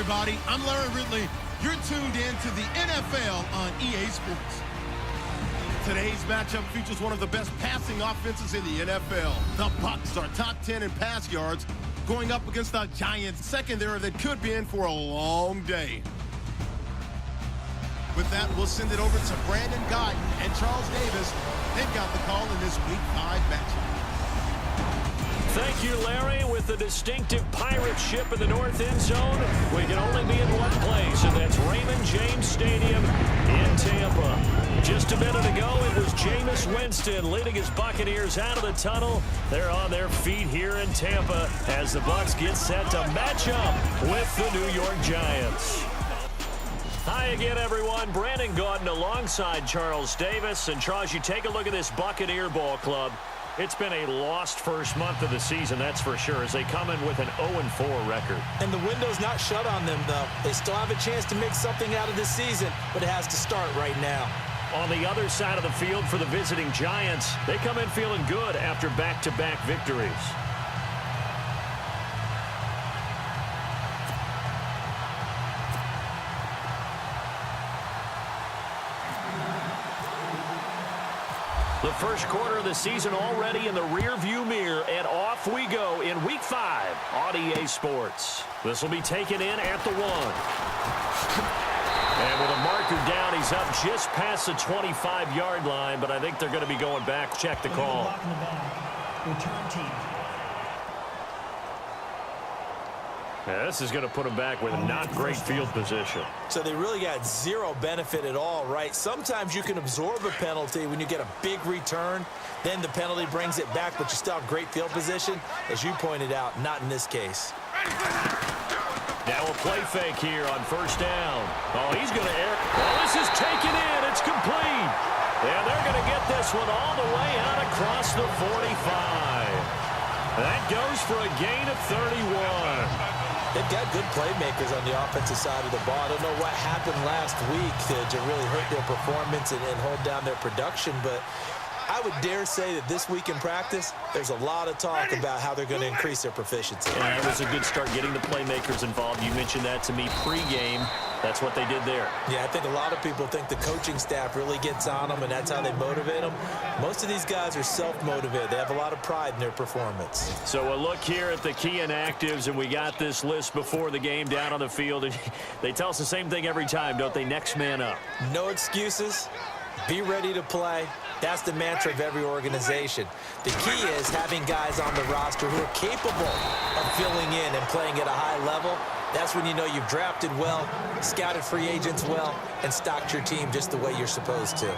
everybody. I'm Larry Ridley. You're tuned in to the NFL on EA Sports. Today's matchup features one of the best passing offenses in the NFL. The Bucs are top 10 in pass yards, going up against the Giants secondary that could be in for a long day. With that, we'll send it over to Brandon Guyton and Charles Davis. They've got the call in this Week 5 matchup. Thank you, Larry. With the distinctive pirate ship in the north end zone, we can only be in one place, and that's Raymond James Stadium in Tampa. Just a minute ago, it was Jameis Winston leading his Buccaneers out of the tunnel. They're on their feet here in Tampa as the Bucs get set to match up with the New York Giants. Hi again, everyone. Brandon Guyton alongside Charles Davis. And Charles, you take a look at this Buccaneer ball club. It's been a lost first month of the season, that's for sure, as they come in with an 0-4 record. And the window's not shut on them, though. They still have a chance to make something out of this season, but it has to start right now. On the other side of the field for the visiting Giants, they come in feeling good after back-to-back victories. The first quarter of the season already in the rearview mirror, and off we go in Week 5 on EA Sports. This will be taken in at the 1. And with a marker down, he's up just past the 25-yard line, but I think they're going to be going back. Check the call. Return team. Yeah, this is going to put him back with not great field position. So they really got zero benefit at all, right? Sometimes you can absorb a penalty when you get a big return. Then the penalty brings it back, but you still have great field position. As you pointed out, not in this case. Now a play fake here on first down. Oh, he's going to air. Oh, this is taken in. It's complete. And they're going to get this one all the way out across the 45. That goes for a gain of 31. They've got good playmakers on the offensive side of the ball. I don't know what happened last week to really hurt their performance and hold down their production, but I would dare say that this week in practice, there's a lot of talk about how they're going to increase their proficiency. Yeah, it was a good start getting the playmakers involved. You mentioned that to me pregame. That's what they did there. Yeah, I think a lot of people think the coaching staff really gets on them, and that's how they motivate them. Most of these guys are self-motivated. They have a lot of pride in their performance. So a look here at the key inactives, and we got this list before the game down on the field. They tell us the same thing every time, don't they? Next man up. No excuses. Be ready to play. That's the mantra of every organization. The key is having guys on the roster who are capable of filling in and playing at a high level. That's when you know you've drafted well, scouted free agents well, and stocked your team just the way you're supposed to.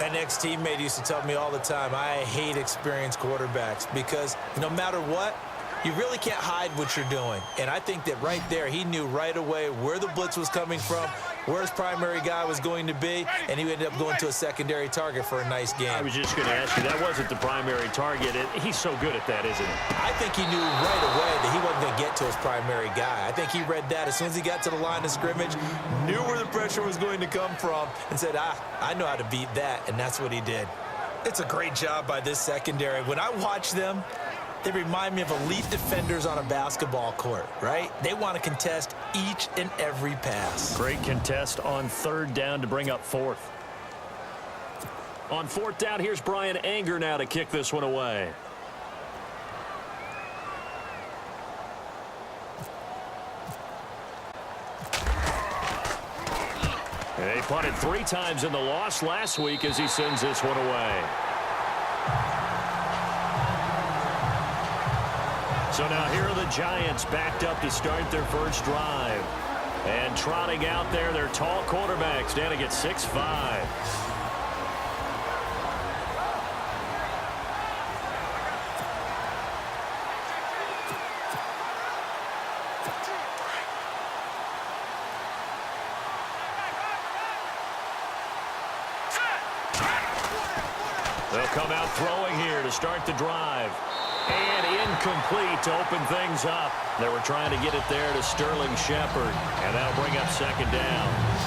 An ex-teammate used to tell me all the time, I hate experienced quarterbacks because no matter what, you really can't hide what you're doing. And I think that right there, he knew right away where the blitz was coming from, where his primary guy was going to be, and he ended up going to a secondary target for a nice game. I was just going to ask you, that wasn't the primary target. He's so good at that, isn't he? I think he knew right away that he wasn't going to get to his primary guy. I think he read that as soon as he got to the line of scrimmage, knew where the pressure was going to come from, and said, I know how to beat that, and that's what he did. It's a great job by this secondary. When I watch them, they remind me of elite defenders on a basketball court, right? They want to contest each and every pass. Great contest on third down to bring up fourth. On fourth down, here's Brian Anger now to kick this one away. They punted 3 times in the loss last week as he sends this one away. So now here are the Giants backed up to start their first drive. And trotting out there, their tall quarterbacks standing at 6'5". They'll come out throwing here to start the drive. And incomplete to open things up. They were trying to get it there to Sterling Shepard. And that'll bring up second down.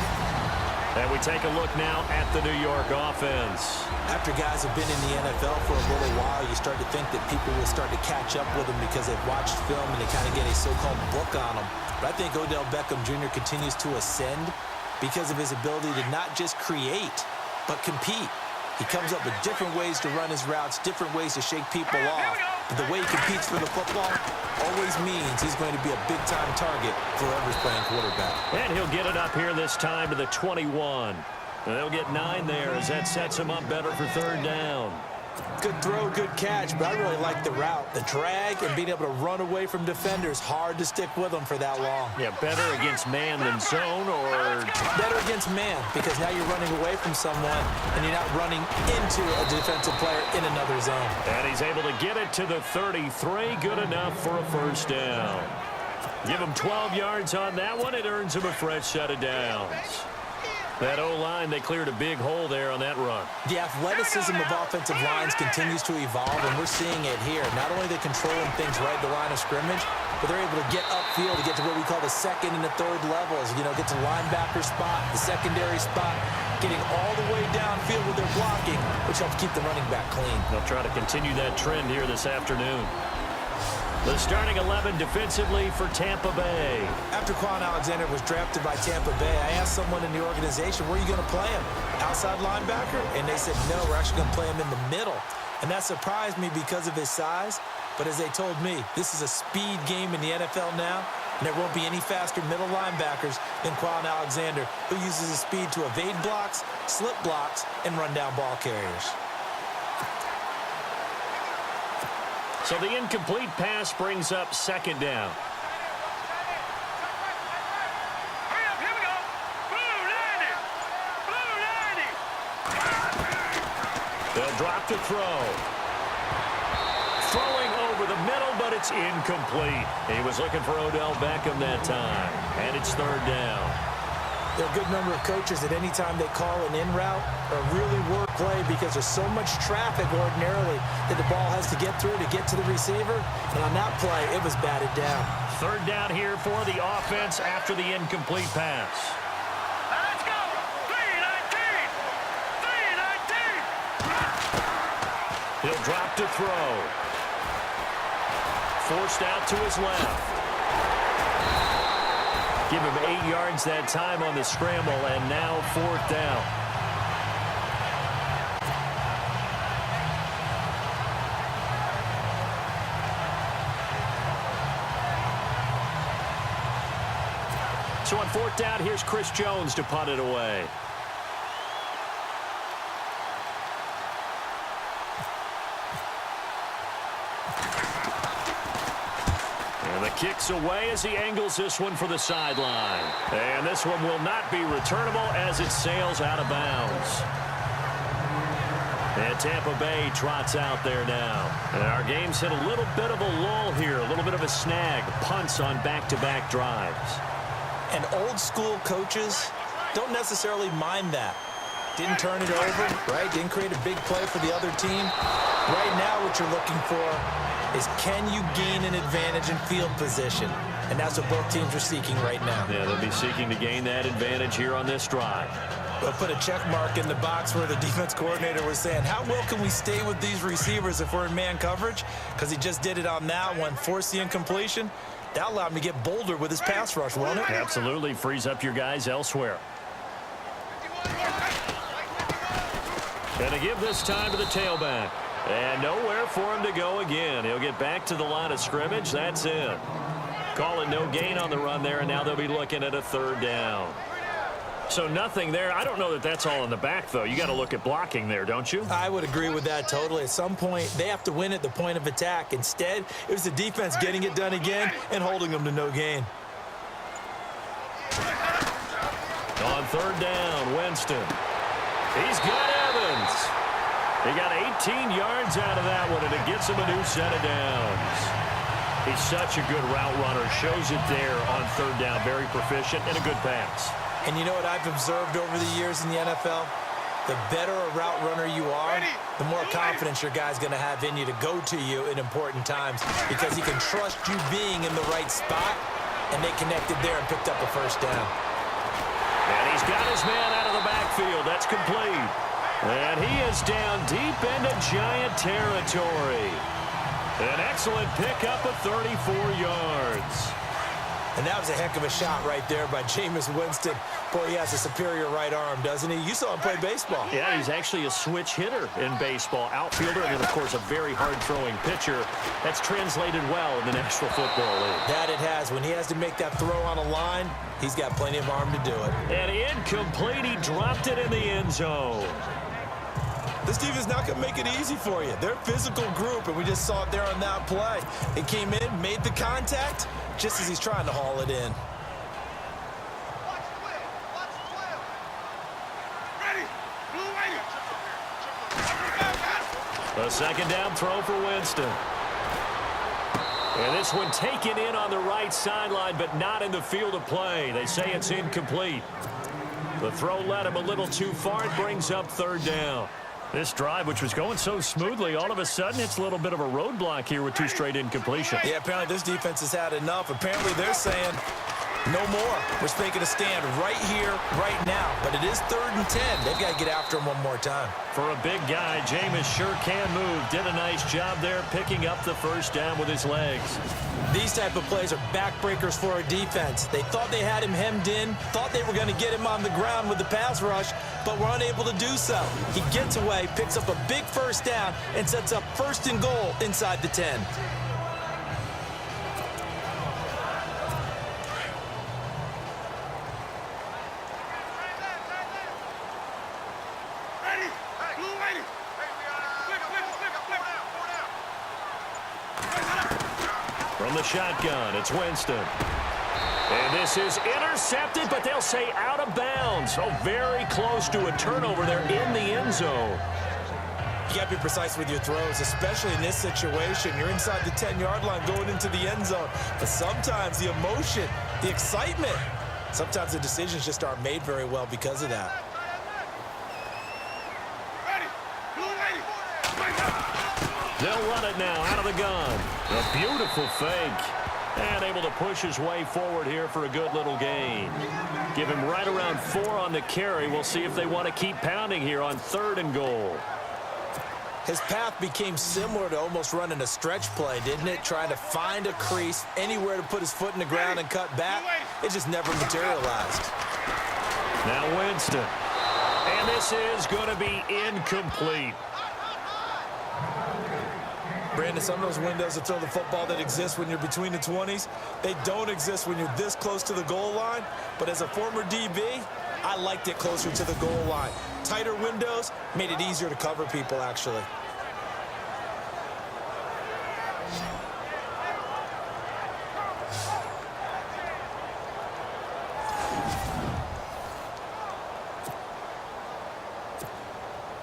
And we take a look now at the New York offense. After guys have been in the NFL for a little while, you start to think that people will start to catch up with them because they've watched film and they kind of get a so-called book on them. But I think Odell Beckham Jr. continues to ascend because of his ability to not just create, but compete. He comes up with different ways to run his routes, different ways to shake people off. But the way he competes for the football always means he's going to be a big-time target for whoever's playing quarterback. And he'll get it up here this time to the 21. And they'll get 9 there as that sets him up better for third down. Good throw, good catch, but I really like the route. The drag and being able to run away from defenders, hard to stick with them for that long. Yeah, better against man than zone, or better against man, because now you're running away from someone and you're not running into a defensive player in another zone. And he's able to get it to the 33. Good enough for a first down. Give him 12 yards on that one. It earns him a fresh set of downs. That O-line, they cleared a big hole there on that run. The athleticism of offensive lines continues to evolve, and we're seeing it here. Not only are they controlling things right at the line of scrimmage, but they're able to get upfield to get to what we call the second and the third levels. You know, get to the linebacker spot, the secondary spot, getting all the way downfield with their blocking, which helps keep the running back clean. They'll try to continue that trend here this afternoon. The starting 11 defensively for Tampa Bay. After Quan Alexander was drafted by Tampa Bay, I asked someone in the organization, where are you going to play him? Outside linebacker? And they said, no, we're actually going to play him in the middle. And that surprised me because of his size. But as they told me, this is a speed game in the NFL now, and there won't be any faster middle linebackers than Quan Alexander, who uses his speed to evade blocks, slip blocks, and run down ball carriers. So the incomplete pass brings up second down. Here we go. Blue 90. They'll drop to throw. Throwing over the middle, but it's incomplete. He was looking for Odell Beckham that time. And it's third down. There are a good number of coaches that any time they call an in route or really work play because there's so much traffic ordinarily that the ball has to get through to get to the receiver. And on that play, it was batted down. Third down here for the offense after the incomplete pass. Let's go. 3-19. 3-19. He'll drop to throw. Forced out to his left. Give him 8 yards that time on the scramble, and now fourth down. So on fourth down, here's Chris Jones to punt it away. Kicks away as he angles this one for the sideline. And this one will not be returnable as it sails out of bounds. And Tampa Bay trots out there now. And our game's hit a little bit of a lull here, a little bit of a snag. Punts on back-to-back drives. And old school coaches don't necessarily mind that. Didn't turn it over, right? Didn't create a big play for the other team. Right now what you're looking for is, can you gain an advantage in field position? And that's what both teams are seeking right now. Yeah, they'll be seeking to gain that advantage here on this drive. We'll put a check mark in the box where the defense coordinator was saying, how well can we stay with these receivers if we're in man coverage? Because he just did it on that one, forced the incompletion. That allowed him to get bolder with his pass rush, won't it? Absolutely, frees up your guys elsewhere. And to give this time to the tailback. And nowhere for him to go again. He'll get back to the line of scrimmage. That's it. Call it no gain on the run there, and now they'll be looking at a third down. So nothing there. I don't know that that's all in the back, though. You got to look at blocking there, don't you? I would agree with that totally. At some point, they have to win at the point of attack. Instead, it was the defense getting it done again and holding them to no gain. On third down, Winston. He's got Evans. He got 18 yards out of that one, and it gets him a new set of downs. He's such a good route runner. Shows it there on third down. Very proficient and a good pass. And you know what I've observed over the years in the NFL? The better a route runner you are, the more confidence your guy's going to have in you to go to you in important times because he can trust you being in the right spot, and they connected there and picked up a first down. And he's got his man out of the backfield. That's complete. And he is down deep into Giant territory. An excellent pickup of 34 yards. And that was a heck of a shot right there by Jameis Winston. Boy, he has a superior right arm, doesn't he? You saw him play baseball. Yeah, he's actually a switch hitter in baseball. Outfielder and then, of course, a very hard-throwing pitcher. That's translated well in the National Football League. That it has. When he has to make that throw on a line, he's got plenty of arm to do it. And incomplete. He dropped it in the end zone. This defense is not going to make it easy for you. They're a physical group, and we just saw it there on that play. It came in, made the contact, just as he's trying to haul it in. A second down throw for Winston. And this one taken in on the right sideline, but not in the field of play. They say it's incomplete. The throw led him a little too far. It brings up third down. This drive, which was going so smoothly, all of a sudden it's a little bit of a roadblock here with 2 straight incompletions. Yeah, apparently this defense has had enough. Apparently they're saying no more. We're making a stand right here, right now. But it is 3rd and 10. They've got to get after him one more time. For a big guy, Jameis sure can move. Did a nice job there picking up the first down with his legs. These type of plays are backbreakers for a defense. They thought they had him hemmed in, thought they were going to get him on the ground with the pass rush, but were unable to do so. He gets away, picks up a big first down, and sets up 1st and goal inside the 10. From the shotgun, it's Winston. And this is intercepted, but they'll say out of bounds. Oh, very close to a turnover there in the end zone. You got to be precise with your throws, especially in this situation. You're inside the 10-yard line going into the end zone. But sometimes the emotion, the excitement, sometimes the decisions just aren't made very well because of that. They'll run it now out of the gun. A beautiful fake. And able to push his way forward here for a good little gain. Give him right around 4 on the carry. We'll see if they want to keep pounding here on 3rd and goal. His path became similar to almost running a stretch play, didn't it? Trying to find a crease, anywhere to put his foot in the ground and cut back. It just never materialized. Now Winston. And this is going to be incomplete. Brandon, some of those windows to throw the football that exist when you're between the 20s, they don't exist when you're this close to the goal line. But as a former DB, I liked it closer to the goal line. Tighter windows made it easier to cover people, actually.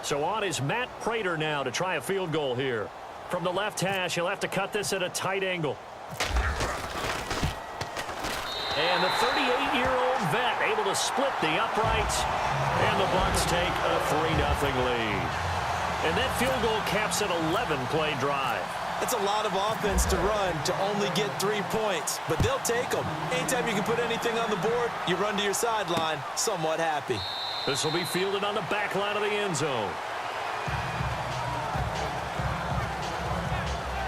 So on is Matt Prater now to try a field goal here. From the left hash, he'll have to cut this at a tight angle. And the 38-year-old vet able to split the uprights. And the Bucs take a 3-0 lead. And that field goal caps an 11-play drive. It's a lot of offense to run to only get 3 points, but they'll take them. Anytime you can put anything on the board, you run to your sideline somewhat happy. This will be fielded on the back line of the end zone.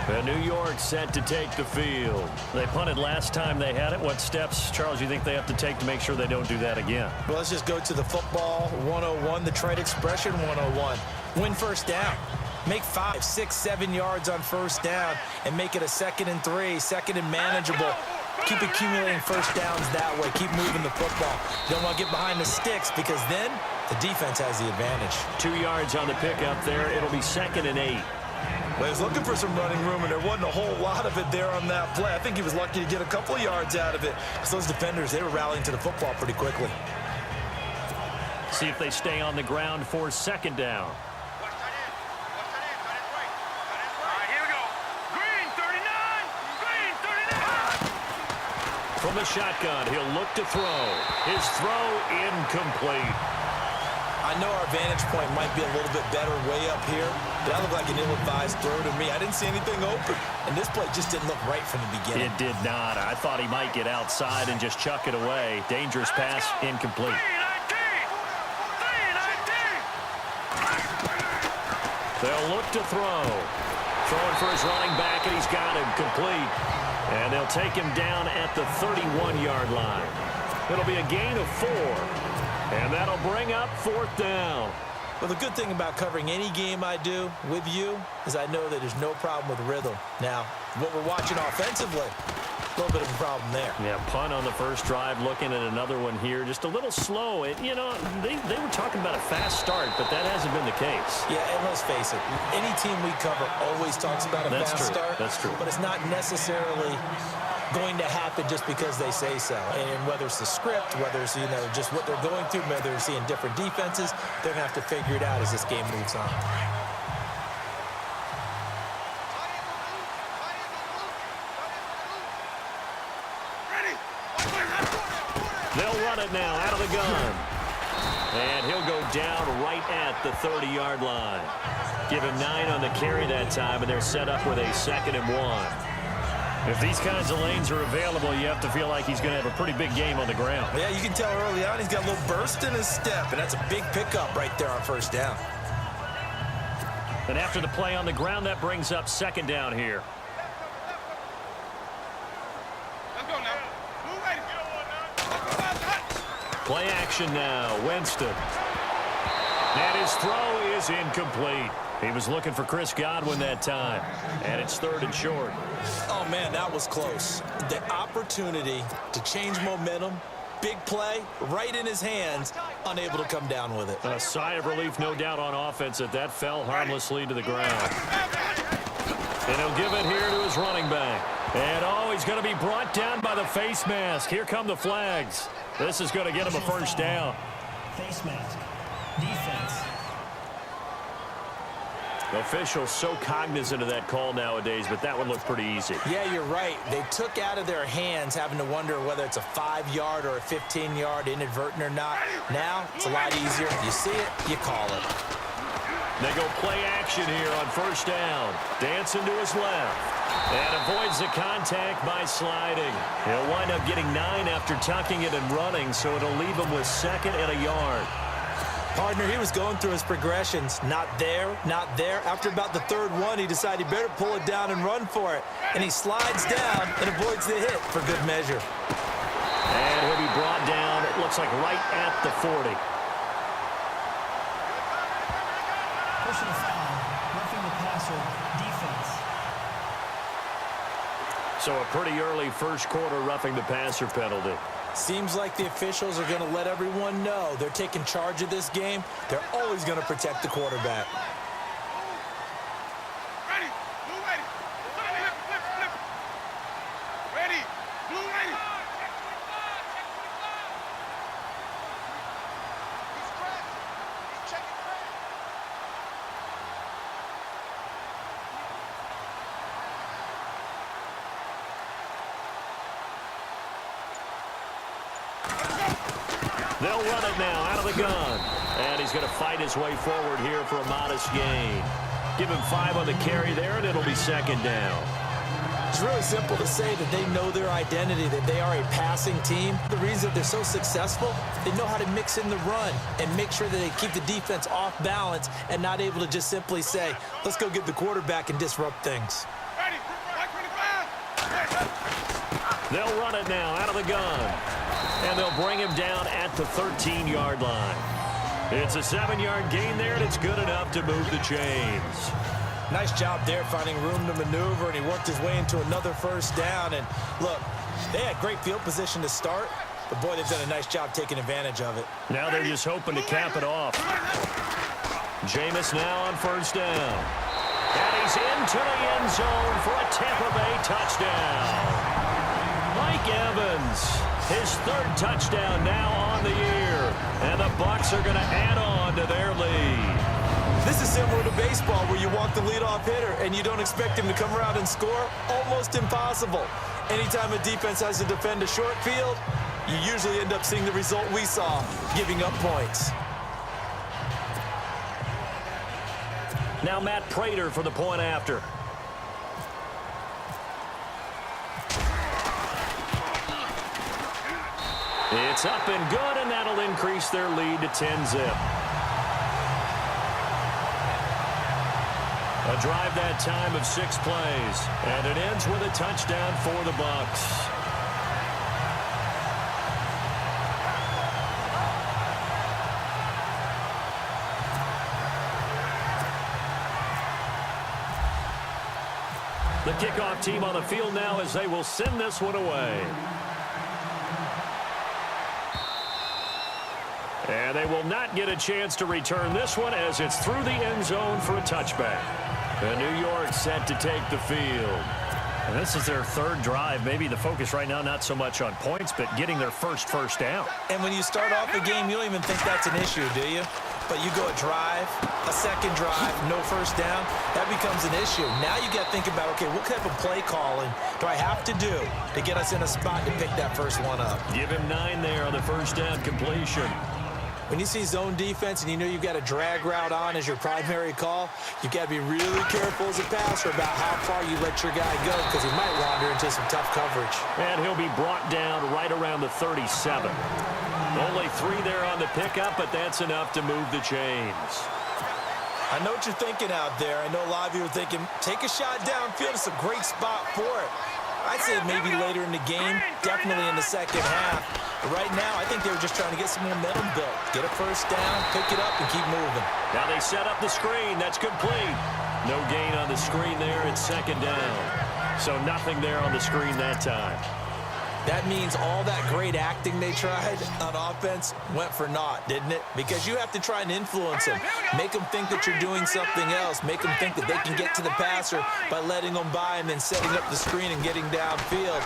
And New York set to take the field. They punted last time they had it. What steps, Charles, you think they have to take to make sure they don't do that again? Well, let's just go to the football 101, the trade expression 101. Win first down. Make 5, 6, 7 yards on first down and make it a 2nd and 3, 2nd and manageable. Keep accumulating first downs that way. Keep moving the football. You don't want to get behind the sticks because then the defense has the advantage. 2 yards on the pickup there. It'll be 2nd and 8. Well, he was looking for some running room, and there wasn't a whole lot of it there on that play. I think he was lucky to get a couple of yards out of it. Because those defenders, they were rallying to the football pretty quickly. See if they stay on the ground for 2nd down. From the shotgun, he'll look to throw. His throw incomplete. I know our vantage point might be a little bit better way up here, but that looked like an ill-advised throw to me. I didn't see anything open, and this play just didn't look right from the beginning. It did not. I thought he might get outside and just chuck it away. Dangerous pass, incomplete. They'll look to throw. Throwing for his running back, and he's got him complete. And they'll take him down at the 31-yard line. It'll be a gain of 4. And that'll bring up 4th down. Well, the good thing about covering any game I do with you is I know that there's no problem with rhythm. Now, what we're watching offensively, a little bit of a problem there. Yeah, punt on the first drive, looking at another one here. Just a little slow. You know, they were talking about a fast start, but that hasn't been the case. Yeah, and let's face it, any team we cover always talks about a fast start. That's true. But it's not necessarily going to happen just because they say so. And whether it's the script, whether it's, just what they're going through, whether they're seeing different defenses, they're going to have to figure it out as this game moves on. They'll run it now out of the gun. And he'll go down right at the 30-yard line. Give him 9 on the carry that time, and they're set up with a 2nd and 1. If these kinds of lanes are available, you have to feel like he's going to have a pretty big game on the ground. Yeah, you can tell early on he's got a little burst in his step, and that's a big pickup right there on 1st down. And after the play on the ground, that brings up 2nd down here. Let's go now. Move ready. Play action now. Winston. And his throw is incomplete. He was looking for Chris Godwin that time. And it's 3rd and short. Oh, man, that was close. The opportunity to change momentum, big play, right in his hands, unable to come down with it. A sigh of relief, no doubt, on offense that fell harmlessly to the ground. And he'll give it here to his running back. And, he's going to be brought down by the face mask. Here come the flags. This is going to get him a 1st down. Face mask. Defense. Officials so cognizant of that call nowadays, but that one looked pretty easy. Yeah, you're right. They took out of their hands having to wonder whether it's a 5-yard or a 15-yard inadvertent or not. Now, it's a lot easier. You see it, you call it. They go play action here on 1st down. Dancing to his left. And avoids the contact by sliding. He'll wind up getting 9 after tucking it and running, so it'll leave him with 2nd and a yard. Partner, he was going through his progressions. Not there, not there. After about the 3rd one, he decided he better pull it down and run for it. And he slides down and avoids the hit for good measure. And he'll be brought down, it looks like right at the 40. Personal foul. Roughing the passer. Defense. So a pretty early 1st quarter roughing the passer penalty. Seems like the officials are going to let everyone know they're taking charge of this game. They're always going to protect the quarterback. Ready. Blue ready. Flip. Ready. Blue ready. He's checking crack. They'll run it now out of the gun. And he's going to fight his way forward here for a modest gain. Give him 5 on the carry there, and it'll be 2nd down. It's really simple to say that they know their identity, that they are a passing team. The reason they're so successful, they know how to mix in the run and make sure that they keep the defense off balance and not able to just simply say, let's go get the quarterback and disrupt things. Ready. 25. They'll run it now out of the gun. And they'll bring him down at the 13-yard line. It's a 7-yard gain there, and it's good enough to move the chains. Nice job there finding room to maneuver, and he worked his way into another 1st down. And look, they had great field position to start, but boy, they've done a nice job taking advantage of it. Now they're just hoping to cap it off. Jameis now on 1st down. And he's into the end zone for a Tampa Bay touchdown. Mike Evans, his 3rd touchdown now on the year. And the Bucs are going to add on to their lead. This is similar to baseball where you walk the leadoff hitter and you don't expect him to come around and score. Almost impossible. Anytime a defense has to defend a short field, you usually end up seeing the result we saw, giving up points. Now Matt Prater for the point after. It's up and good, and that'll increase their lead to 10-zip. A drive that time of 6 plays. And it ends with a touchdown for the Bucs. The kickoff team on the field now as they will send this one away. And they will not get a chance to return this one as it's through the end zone for a touchback. And New York set to take the field. And this is their 3rd drive. Maybe the focus right now not so much on points, but getting their first down. And when you start off a game, you don't even think that's an issue, do you? But you go a drive, a second drive, no first down, that becomes an issue. Now you got to think about, okay, what type of play calling do I have to do to get us in a spot to pick that first one up? Give him 9 there on the first down completion. When you see zone defense and you know you've got a drag route on as your primary call, you've got to be really careful as a passer about how far you let your guy go because he might wander into some tough coverage. And he'll be brought down right around the 37. Only 3 there on the pickup, but that's enough to move the chains. I know what you're thinking out there. I know a lot of you are thinking, take a shot downfield. It's a great spot for it. I'd say maybe later in the game, definitely in the second half. But right now, I think they were just trying to get some momentum built. Get a first down, pick it up, and keep moving. Now they set up the screen. That's complete. No gain on the screen there. It's second down. So nothing there on the screen that time. That means all that great acting they tried on offense went for naught, didn't it? Because you have to try and influence them. Make them think that you're doing something else. Make them think that they can get to the passer by letting them by and then setting up the screen and getting downfield.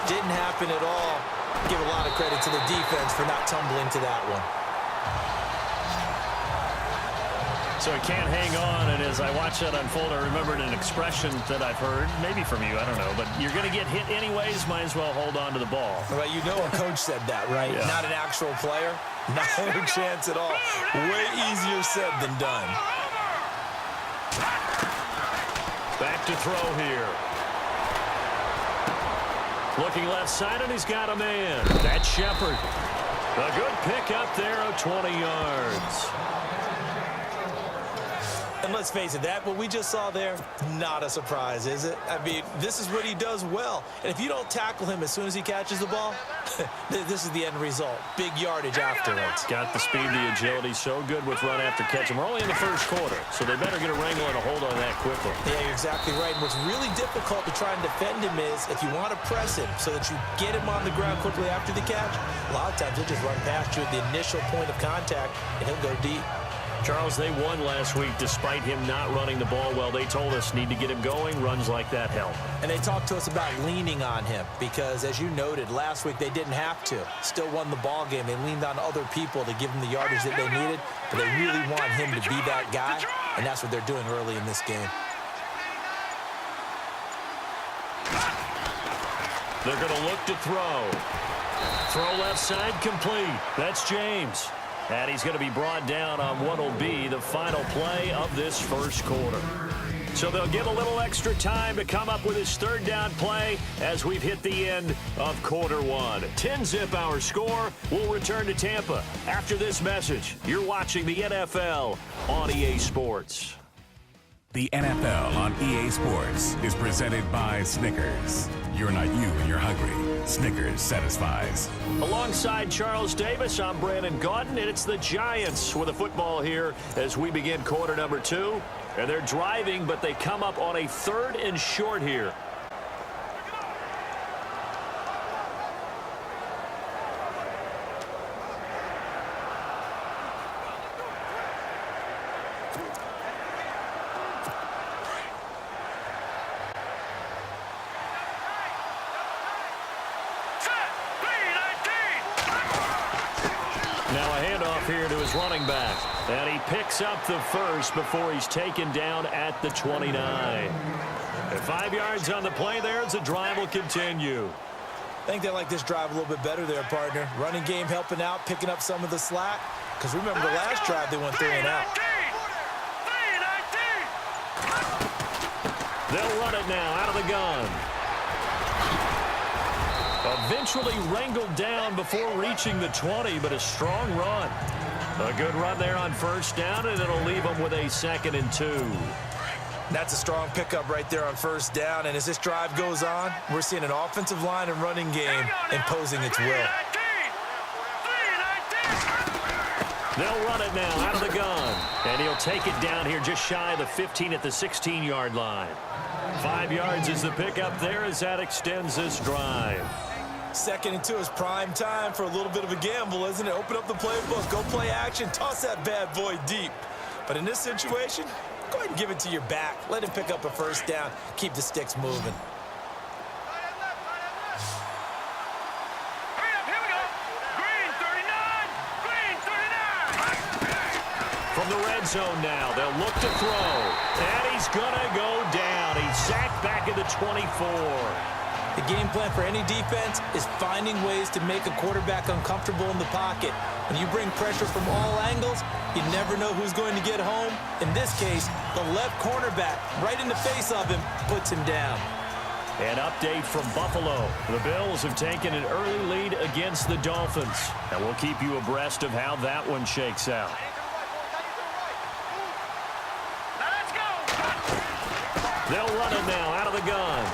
Didn't happen at all. Give a lot of credit to the defense for not tumbling to that one. So he can't hang on, and as I watch that unfold, I remembered an expression that I've heard, maybe from you, I don't know, but you're going to get hit anyways, might as well hold on to the ball. Well, you know a coach said that, right? Yeah. Not an actual player. Not a chance at all. Way easier said than done. Back to throw here. Looking left side, and he's got a man. That's Shepard. A good pickup there of 20 yards. And let's face it, that what we just saw there, not a surprise, is it? I mean, this is what he does well. And if you don't tackle him as soon as he catches the ball, this is the end result. Big yardage afterwards. Got the speed, the agility, so good with run after catch. And we're only in the first quarter, so they better get a wrangle and a hold on that quickly. Yeah, you're exactly right. And what's really difficult to try and defend him is if you want to press him so that you get him on the ground quickly after the catch, a lot of times he'll just run past you at the initial point of contact, and he'll go deep. Charles, they won last week despite him not running the ball well. They told us need to get him going. Runs like that help. And they talked to us about leaning on him because, as you noted, last week they didn't have to. Still won the ball game. They leaned on other people to give them the yardage that they needed, but they really want him to be that guy, and that's what they're doing early in this game. They're going to look to throw. Throw left side complete. That's James. And he's going to be brought down on what will be the final play of this first quarter. So they'll get a little extra time to come up with his third down play as we've hit the end of quarter one. 10-zip our score. We'll return to Tampa after this message. You're watching the NFL on EA Sports. The NFL on EA Sports is presented by Snickers. You're not you when you're hungry. Snickers satisfies. Alongside Charles Davis, I'm Brandon Gaudin, and it's the Giants with the football here as we begin quarter number 2. And they're driving, but they come up on a 3rd and short here. Now a handoff here to his running back. And he picks up the first before he's taken down at the 29. And 5 yards on the play there as the drive will continue. I think they like this drive a little bit better there, partner. Running game helping out, picking up some of the slack. Because remember the last drive they went 3 and out. They'll run it now out of the gun. Eventually wrangled down before reaching the 20, but a strong run. A good run there on first down, and it'll leave them with a 2nd and 2. That's a strong pickup right there on first down. And as this drive goes on, we're seeing an offensive line and running game imposing its will. They'll run it now out of the gun. And he'll take it down here just shy of the 15 at the 16-yard line. 5 yards is the pickup there as that extends this drive. 2nd and 2 is prime time for a little bit of a gamble, isn't it? Open up the playbook, go play action, toss that bad boy deep. But in this situation, go ahead and give it to your back. Let him pick up a first down. Keep the sticks moving. From the red zone now, they'll look to throw. And he's going to go down. He's sacked back at the 24. The game plan for any defense is finding ways to make a quarterback uncomfortable in the pocket. When you bring pressure from all angles, you never know who's going to get home. In this case, the left cornerback, right in the face of him, puts him down. An update from Buffalo. The Bills have taken an early lead against the Dolphins. And we'll keep you abreast of how that one shakes out. They'll run it now out of the gun.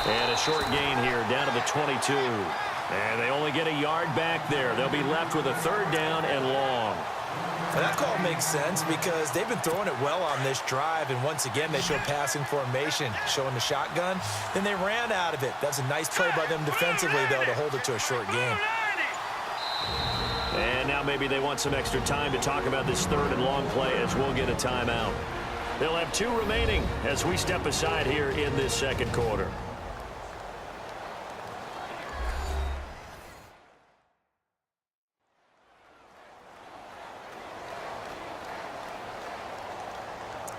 And a short gain here down to the 22. And they only get a yard back there. They'll be left with a 3rd down and long. Well, that call makes sense because they've been throwing it well on this drive. And once again, they show passing formation, showing the shotgun. Then they ran out of it. That's a nice play by them defensively, though, to hold it to a short game. And now maybe they want some extra time to talk about this 3rd and long play as we'll get a timeout. They'll have 2 remaining as we step aside here in this 2nd quarter.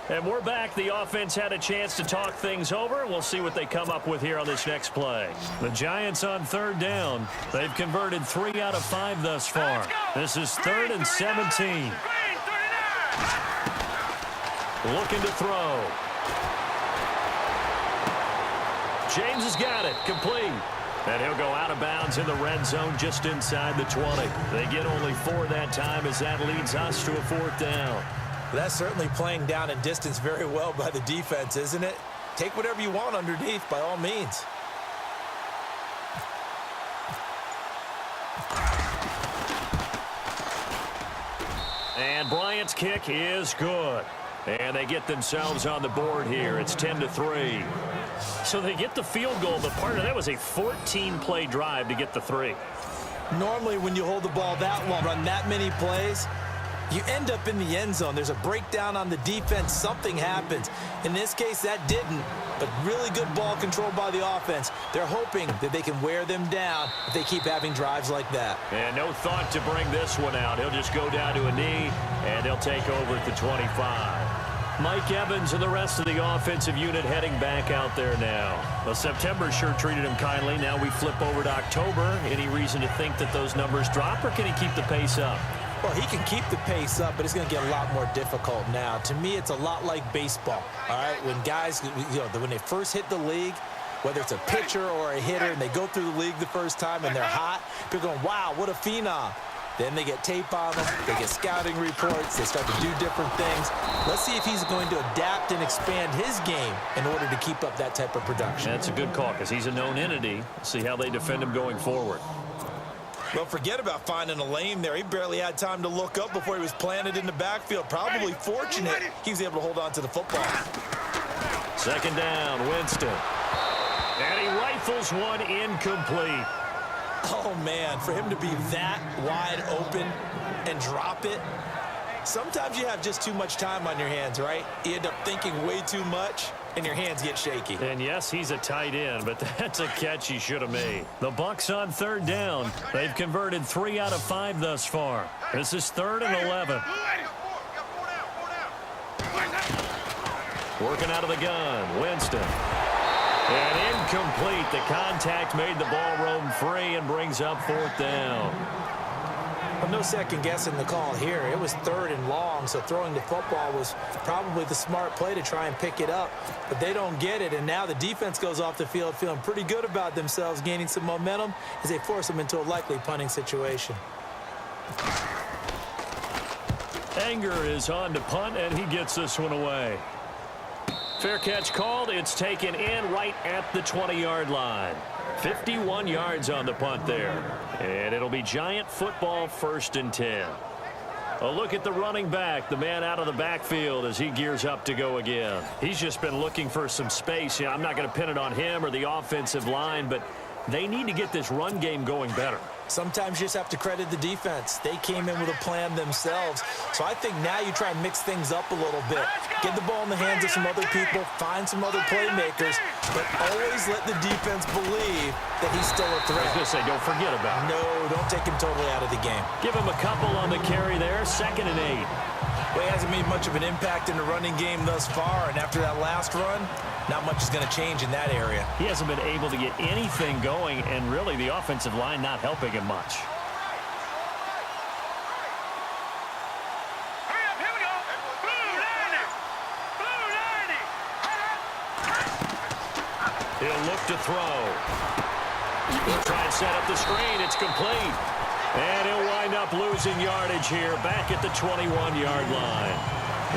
And we're back. The offense had a chance to talk things over. We'll see what they come up with here on this next play. The Giants on 3rd down. They've converted 3 out of 5 thus far. This is 3rd and 17. Looking to throw. James has got it. Complete. And he'll go out of bounds in the red zone just inside the 20. They get only 4 that time as that leads us to a 4th down. That's certainly playing down in distance very well by the defense, isn't it? Take whatever you want underneath, by all means. And Bryant's kick is good. And they get themselves on the board here. It's 10-3. So they get the field goal, but part of that was a 14-play drive to get the 3. Normally, when you hold the ball that long, run that many plays, you end up in the end zone. There's a breakdown on the defense. Something happens. In this case, that didn't. But really good ball control by the offense. They're hoping that they can wear them down if they keep having drives like that. And no thought to bring this one out. He'll just go down to a knee, and they'll take over at the 25. Mike Evans and the rest of the offensive unit heading back out there now. Well, September sure treated him kindly. Now we flip over to October. Any reason to think that those numbers drop, or can he keep the pace up? Well, he can keep the pace up, but it's going to get a lot more difficult now. To me, it's a lot like baseball, all right? When guys, when they first hit the league, whether it's a pitcher or a hitter, and they go through the league the first time and they're hot, people are going, wow, what a phenom. Then they get tape on them, they get scouting reports, they start to do different things. Let's see if he's going to adapt and expand his game in order to keep up that type of production. That's a good call because he's a known entity. See how they defend him going forward. Well, forget about finding a lane there. He barely had time to look up before he was planted in the backfield. Probably fortunate he was able to hold on to the football. 2nd down, Winston. And he rifles one incomplete. Oh, man, for him to be that wide open and drop it. Sometimes you have just too much time on your hands, right? You end up thinking way too much, and your hands get shaky. And yes, he's a tight end, but that's a catch he should have made. The Bucs on 3rd down. They've converted 3 out of 5 thus far. This is 3rd and 11. Working out of the gun, Winston. And incomplete. The contact made the ball roam free and brings up 4th down. Well, no second guessing the call here. It was 3rd and long, so throwing the football was probably the smart play to try and pick it up. But they don't get it, and now the defense goes off the field feeling pretty good about themselves, gaining some momentum as they force them into a likely punting situation. Anger is on to punt, and he gets this one away. Fair catch called. It's taken in right at the 20-yard line. 51 yards on the punt there. And it'll be Giant football, 1st and 10. A look at the running back, the man out of the backfield as he gears up to go again. He's just been looking for some space. I'm not going to pin it on him or the offensive line, but they need to get this run game going better. Sometimes you just have to credit the defense. They came in with a plan themselves. So I think now you try and mix things up a little bit. Get the ball in the hands of some other people, find some other playmakers, but always let the defense believe that he's still a threat. I was going to say, don't forget about it. No, don't take him totally out of the game. Give him a couple on the carry there, 2nd and 8. Well, he hasn't made much of an impact in the running game thus far, and after that last run, not much is going to change in that area. He hasn't been able to get anything going, and really the offensive line not helping him much. Hurry up, here we go. Blue 90. Blue 90. He'll look to throw. He'll try and set up the screen. It's complete. And he'll wind up losing yardage here back at the 21-yard line.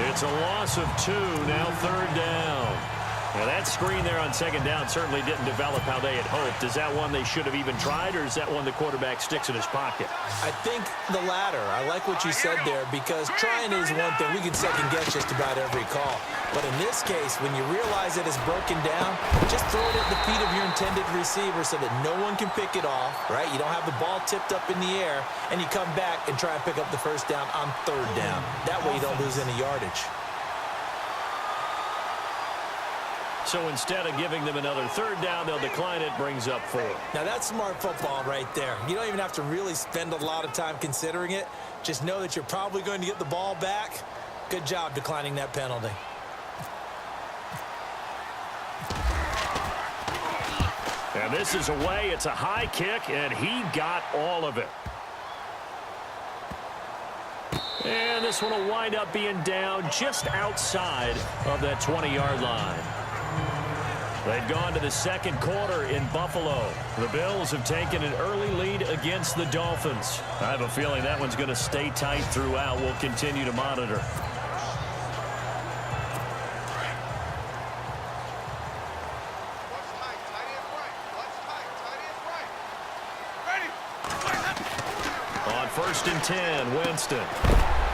It's a loss of 2, now 3rd down. Now that screen there on 2nd down certainly didn't develop how they had hoped. Is that one they should have even tried, or is that one the quarterback sticks in his pocket? I think the latter. I like what you said there, because trying is one thing. We can second-guess just about every call. But in this case, when you realize it is broken down, just throw it at the feet of your intended receiver so that no one can pick it off, right? You don't have the ball tipped up in the air, and you come back and try and pick up the 1st down on 3rd down. That way you don't lose any yardage. So instead of giving them another 3rd down, they'll decline it, brings up 4. Now that's smart football right there. You don't even have to really spend a lot of time considering it. Just know that you're probably going to get the ball back. Good job declining that penalty. And this is away. It's a high kick, and he got all of it. And this one will wind up being down just outside of that 20-yard line. They've gone to the 2nd quarter in Buffalo. The Bills have taken an early lead against the Dolphins. I have a feeling that one's going to stay tight throughout. We'll continue to monitor. On 1st and 10, Winston.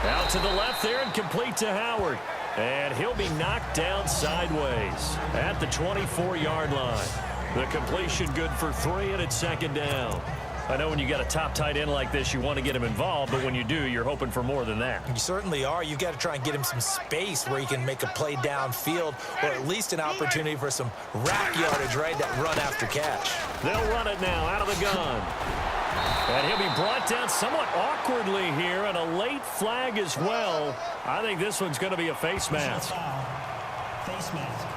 Out to the left there and complete to Howard. And he'll be knocked down sideways at the 24-yard line. The completion good for 3, and it's 2nd down. I know when you got a top tight end like this, you want to get him involved, but when you do, you're hoping for more than that. You certainly are. You've got to try and get him some space where he can make a play downfield, or at least an opportunity for some rack yardage, right? That run after catch. They'll run it now out of the gun. And he'll be brought down somewhat awkwardly here, and a late flag as well. I think this one's going to be a face mask. Face mask.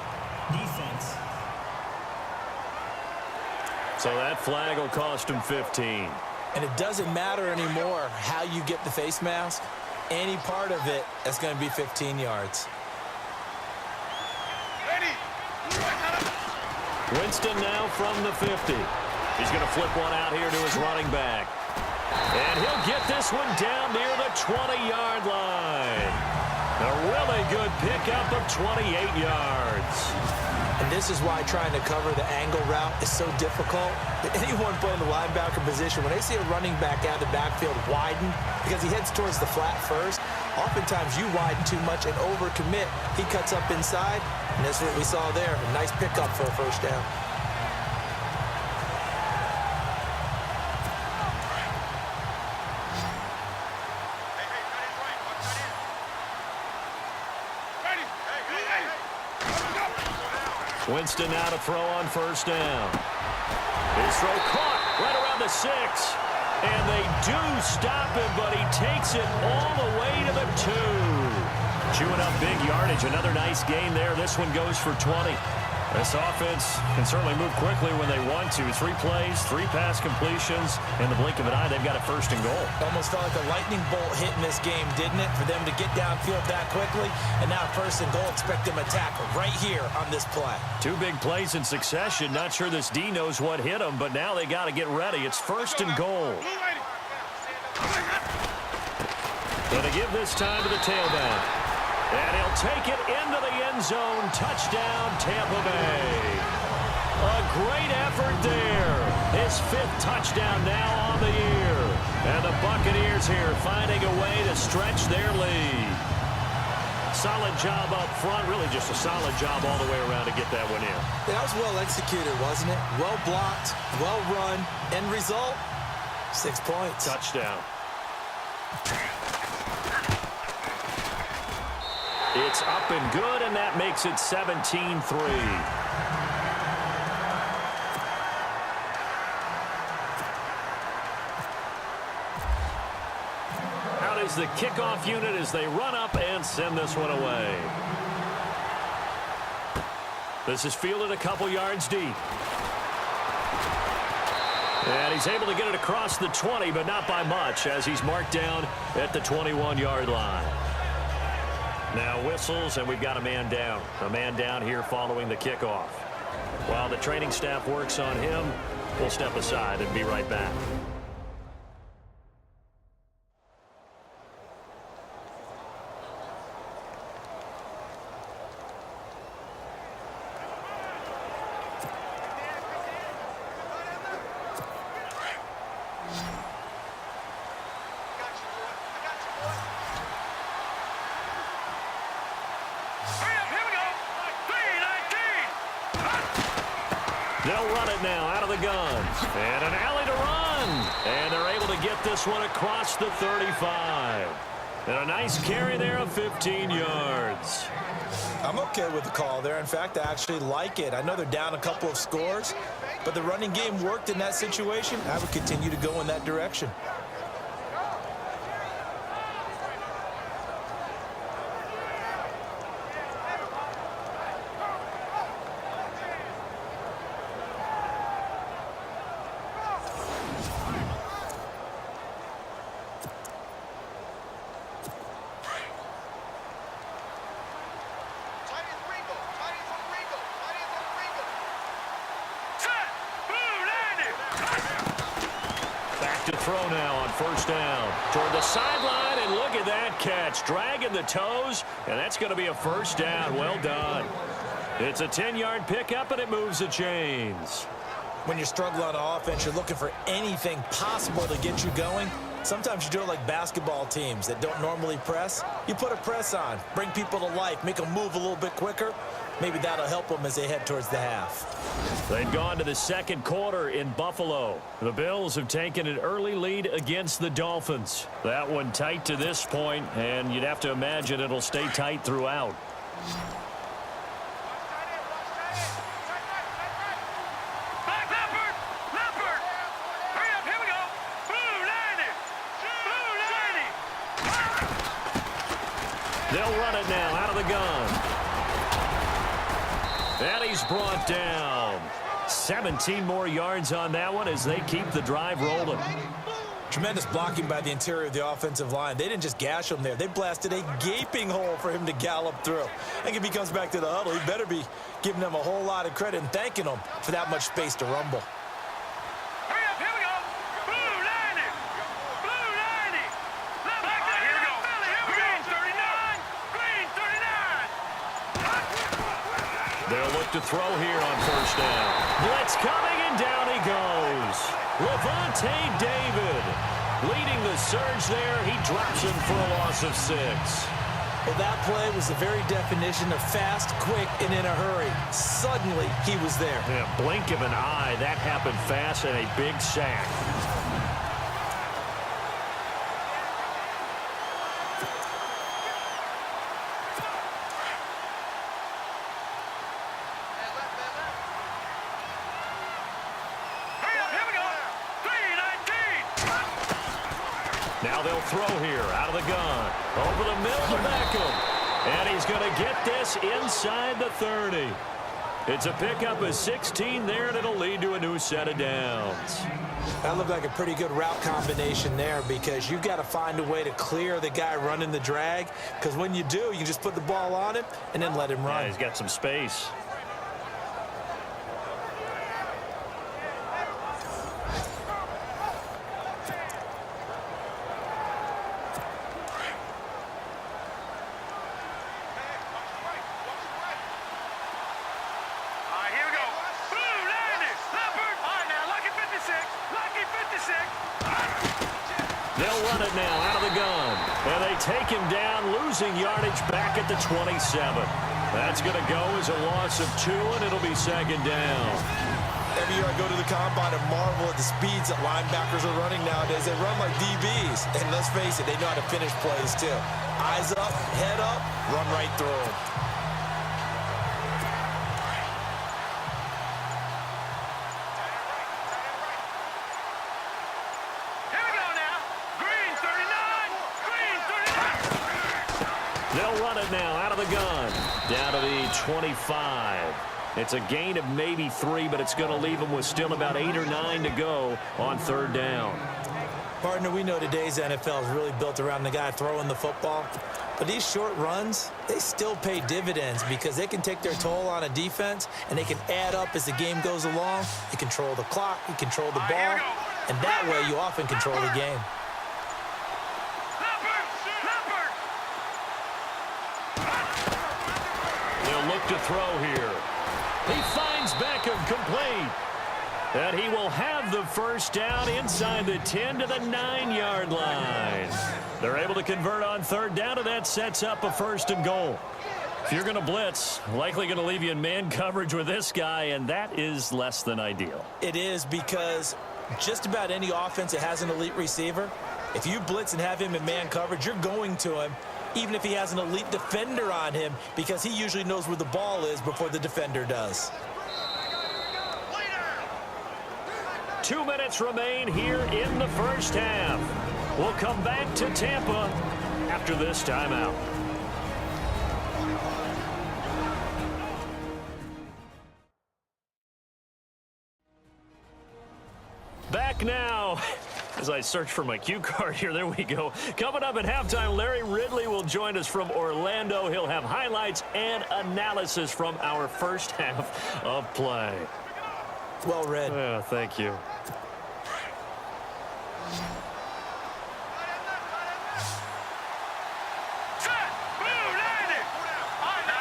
Defense. So that flag will cost him 15. And it doesn't matter anymore how you get the face mask. Any part of it is going to be 15 yards. Winston now from the 50. He's going to flip one out here to his running back. And he'll get this one down near the 20-yard line. A really good pickup of 28 yards. And this is why trying to cover the angle route is so difficult. Anyone playing the linebacker position, when they see a running back out of the backfield widen, because he heads towards the flat first, oftentimes you widen too much and overcommit. He cuts up inside, and that's what we saw there. A nice pickup for a 1st down. Winston now to throw on 1st down. His throw caught right around the 6. And they do stop him, but he takes it all the way to the 2. Chewing up big yardage. Another nice gain there. This one goes for 20. This offense can certainly move quickly when they want to. 3 plays, 3 pass completions. In the blink of an eye, they've got a 1st and goal. Almost felt like a lightning bolt hit in this game, didn't it? For them to get downfield that quickly. And now 1st and goal. Expect them to tackle right here on this play. 2 big plays in succession. Not sure this D knows what hit him, but now they got to get ready. It's 1st and goal. Going to give this time to the tailback. And he'll take it into the end zone. Touchdown, Tampa Bay. A great effort there. His 5th touchdown now on the year. And the Buccaneers here finding a way to stretch their lead. Solid job up front. Really just a solid job all the way around to get that one in. That was well executed, wasn't it? Well blocked, well run. End result, 6 points. Touchdown. It's up and good, and that makes it 17-3. The kickoff unit as they run up and send this one away. This is fielded a couple yards deep. And he's able to get it across the 20, but not by much, as he's marked down at the 21-yard line. Now whistles, and we've got a man down. A man down here following the kickoff. While the training staff works on him, we'll step aside and be right back. They'll run it now out of the gun. And an alley to run. And they're able to get this one across the 35. And a nice carry there of 15 yards. I'm okay with the call there. In fact, I actually like it. I know they're down a couple of scores, but the running game worked in that situation. I would continue to go in that direction. To throw now on first down toward the sideline, and look at that catch, dragging the toes, and that's going to be a first down. Well done. It's a 10-yard pickup, and it moves the chains. When you're struggling on offense, you're looking for anything possible to get you going. Sometimes you do it like basketball teams that don't normally press. You put a press on, bring people to life, make them move a little bit quicker. Maybe that'll help them as they head towards the half. They've gone to the second quarter in Buffalo. The Bills have taken an early lead against the Dolphins. That one tight to this point, and you'd have to imagine it'll stay tight throughout. They'll run it now out of the gun. And he's brought down. 17 more yards on that one as they keep the drive rolling. Tremendous blocking by the interior of the offensive line. They didn't just gash him there. They blasted a gaping hole for him to gallop through. I think if he comes back to the huddle, he better be giving them a whole lot of credit and thanking them for that much space to rumble. They'll look to throw here on first down. Blitz coming, and down he goes. Levante David leading the surge there. He drops him for a loss of 6. Well, that play was the very definition of fast, quick, and in a hurry. Suddenly, he was there. Yeah, blink of an eye. That happened fast, and a big sack. Now they'll throw here out of the gun. Over the middle to Beckham. And he's going to get this inside the 30. It's a pickup of 16 there, and it'll lead to a new set of downs. That looked like a pretty good route combination there, because you've got to find a way to clear the guy running the drag, because when you do, you just put the ball on him and then let him run. Yeah, he's got some space. They'll run it now out of the gun. And they take him down, losing yardage back at the 27. That's going to go as a loss of 2, and it'll be second down. Every year I go to the combine and marvel at the speeds that linebackers are running nowadays. They run like DBs. And let's face it, they know how to finish plays too. Eyes up, head up, run right through them. Here we go now. Green 39. Green 39. They'll run it now out of the gun. Down to the 25. It's a gain of maybe 3, but it's going to leave them with still about 8 or 9 to go on third down. Partner, we know today's NFL is really built around the guy throwing the football. But these short runs, they still pay dividends because they can take their toll on a defense, and they can add up as the game goes along. You control the clock, you control the ball, and that way you often control the game. They'll look to throw here. He finds Beckham complete. And he will have the first down inside the 10 to the 9-yard line. They're able to convert on third down, and that sets up a 1st and goal. If you're going to blitz, likely going to leave you in man coverage with this guy, and that is less than ideal. It is because just about any offense that has an elite receiver, if you blitz and have him in man coverage, you're going to him, even if he has an elite defender on him, because he usually knows where the ball is before the defender does. 2 minutes remain here in the first half. We'll come back to Tampa after this timeout. Back now. As I search for my cue card here, there we go. Coming up at halftime, Larry Ridley will join us from Orlando. He'll have highlights and analysis from our first half of play. Well read. Yeah, thank you. Set. Blue landing. No.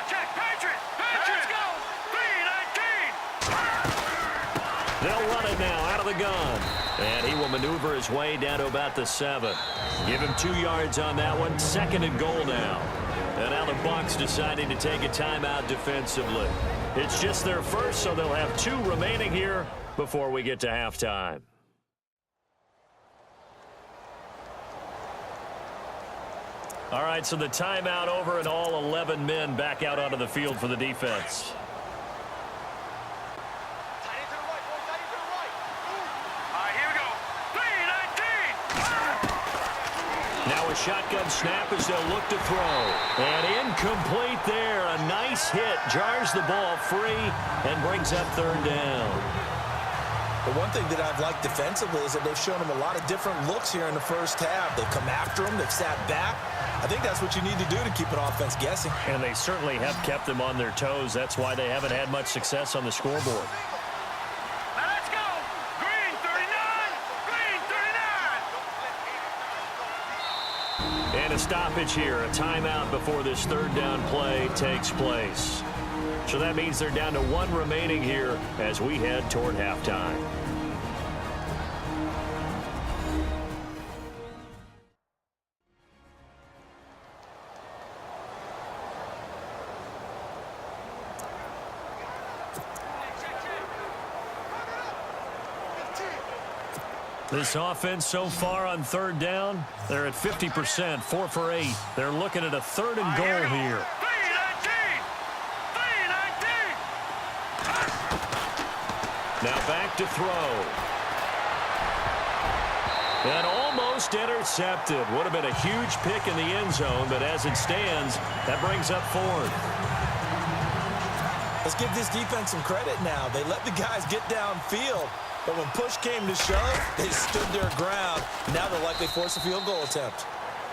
Check. Patriots. Let's go. 319. They'll run it now out of the gun. And he will maneuver his way down to about the 7. Give him 2 yards on that one. 2nd and goal now. And now the Bucs deciding to take a timeout defensively. It's just their first, so they'll have 2 remaining here before we get to halftime. All right, so the timeout over and all 11 men back out onto the field for the defense. Now a shotgun snap as they'll look to throw. And incomplete there. A nice hit. Jars the ball free and brings up third down. But one thing that I've liked defensively is that they've shown them a lot of different looks here in the first half. They've come after them. They've sat back. I think that's what you need to do to keep an offense guessing. And they certainly have kept them on their toes. That's why they haven't had much success on the scoreboard. Let's go. Green 39. Green 39. And a stoppage here, a timeout before this third down play takes place. So that means they're down to 1 remaining here as we head toward halftime. This offense so far on third down, they're at 50%, 4 for 8. They're looking at a 3rd and goal here. 319. Now back to throw. And almost intercepted. Would have been a huge pick in the end zone, but as it stands, that brings up 4th. Let's give this defense some credit now. They let the guys get downfield, but when push came to shove, they stood their ground. Now they'll likely force a field goal attempt.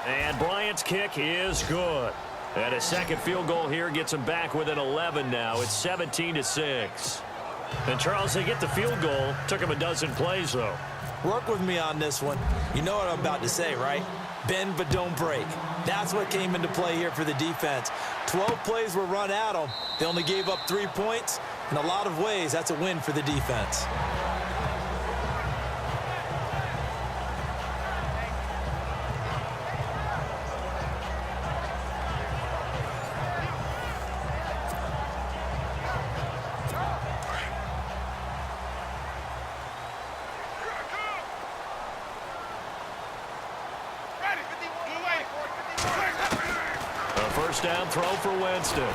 And Bryant's kick is good. And a second field goal here gets them back within 11 now. It's 17-6. And Charles, they get the field goal. Took them a dozen plays, though. Work with me on this one. You know what I'm about to say, right? Bend but don't break. That's what came into play here for the defense. 12 plays were run at them. They only gave up 3 points. In a lot of ways, that's a win for the defense. First down throw for Winston.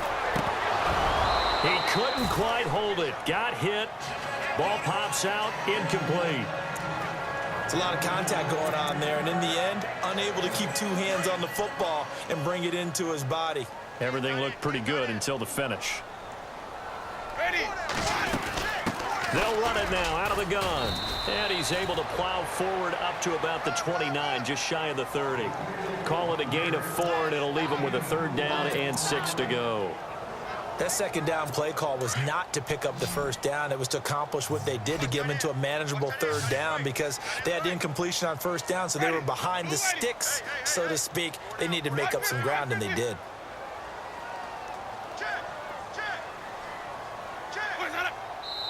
He couldn't quite hold it. Got hit. Ball pops out. Incomplete. It's a lot of contact going on there, and in the end, unable to keep two hands on the football and bring it into his body. Everything looked pretty good until the finish. They'll run it now out of the gun. And he's able to plow forward up to about the 29, just shy of the 30. Call it a gain of 4, and it'll leave him with a 3rd down and 6 to go. That 2nd down play call was not to pick up the 1st down. It was to accomplish what they did to get them into a manageable 3rd down because they had the incompletion on 1st down, so they were behind the sticks, so to speak. They needed to make up some ground, and they did.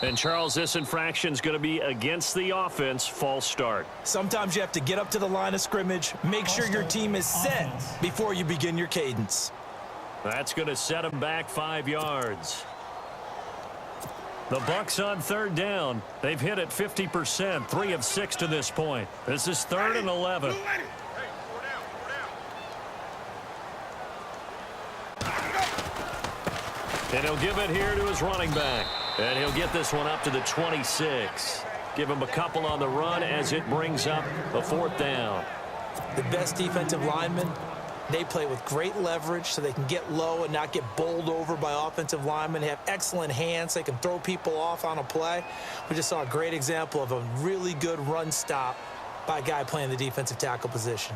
And, Charles, this infraction is going to be against the offense. False start. Sometimes you have to get up to the line of scrimmage, make sure your team is set before you begin your cadence. That's going to set him back 5 yards. The Bucs on 3rd down. They've hit it 50%, 3 of 6 to this point. This is 3rd and 11. And he'll give it here to his running back. And he'll get this one up to the 26. Give him a couple on the run as it brings up a 4th down. The best defensive linemen, they play with great leverage so they can get low and not get bowled over by offensive linemen. They have excellent hands. They can throw people off on a play. We just saw a great example of a really good run stop by a guy playing the defensive tackle position.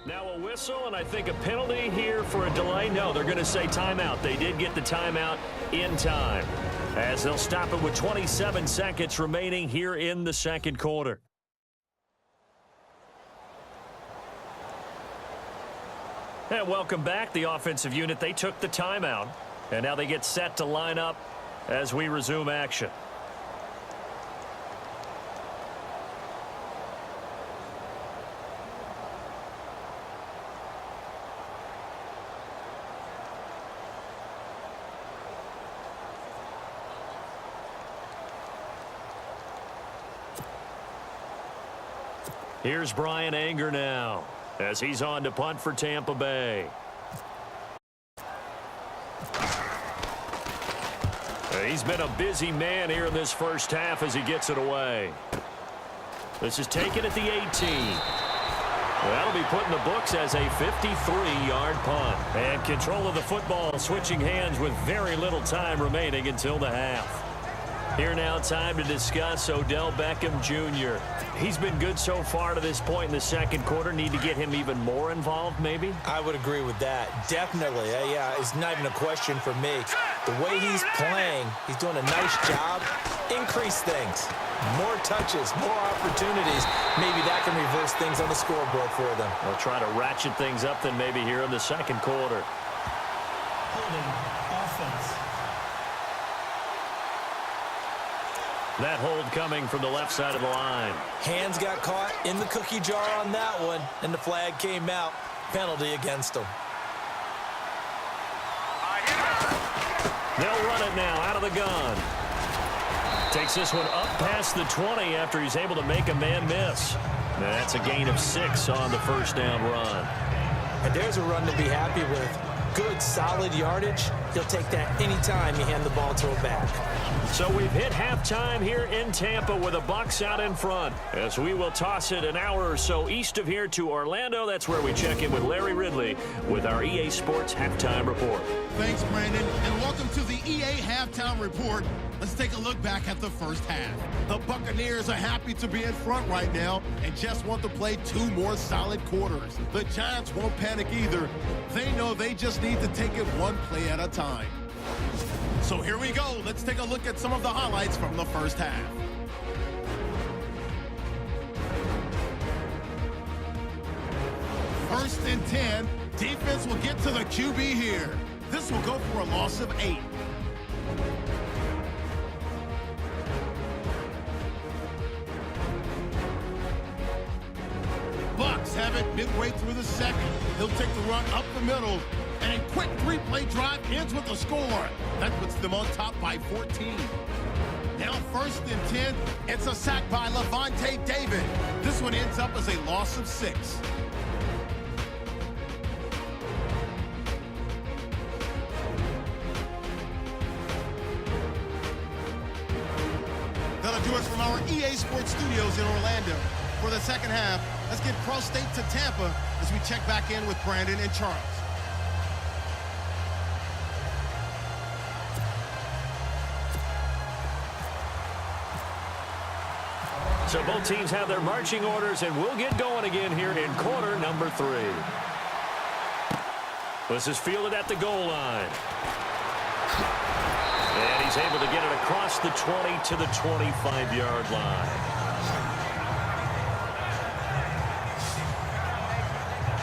Now a whistle, and I think a penalty here for a delay. No, they're going to say timeout. They did get the timeout in time, as they'll stop it with 27 seconds remaining here in the 2nd quarter. And welcome back, the offensive unit. They took the timeout, and now they get set to line up as we resume action. Here's Brian Anger now as he's on to punt for Tampa Bay. He's been a busy man here in this 1st half as he gets it away. This is taken at the 18. That'll be put in the books as a 53-yard punt. And control of the football switching hands with very little time remaining until the half. Here now, time to discuss Odell Beckham Jr. He's been good so far to this point in the 2nd quarter. Need to get him even more involved, maybe? I would agree with that. Definitely. Yeah, it's not even a question for me. The way he's playing, he's doing a nice job. Increase things. More touches, more opportunities. Maybe that can reverse things on the scoreboard for them. They'll try to ratchet things up then maybe here in the 2nd quarter. Holding offense. That hold coming from the left side of the line. Hands got caught in the cookie jar on that one, and the flag came out. Penalty against them. They'll run it now out of the gun. Takes this one up past the 20 after he's able to make a man miss. That's a gain of 6 on the 1st down run. And there's a run to be happy with. Good, solid yardage. He'll take that anytime you hand the ball to a back. So we've hit halftime here in Tampa with the Bucs out in front. As we will toss it an hour or so east of here to Orlando. That's where we check in with Larry Ridley with our EA Sports Halftime Report. Thanks, Brandon, and welcome to the EA Halftime Report. Let's take a look back at the 1st half. The Buccaneers are happy to be in front right now and just want to play 2 more solid quarters. The Giants won't panic either. They know they just need to take it 1 play at a time. So here we go. Let's take a look at some of the highlights from the 1st half. First and 10. Defense will get to the QB here. This will go for a loss of 8. have it midway through the second. He'll take the run up the middle, and a quick three-play drive ends with a score. That puts them on top by 14. Now 1st and 10, it's a sack by Levante David. This one ends up as a loss of 6. That'll do us from our EA Sports Studios in Orlando. For the second half, let's get cross-state to Tampa as we check back in with Brandon and Charles. So both teams have their marching orders, and we'll get going again here in quarter number 3. This is fielded at the goal line. And he's able to get it across the 20 to the 25-yard line.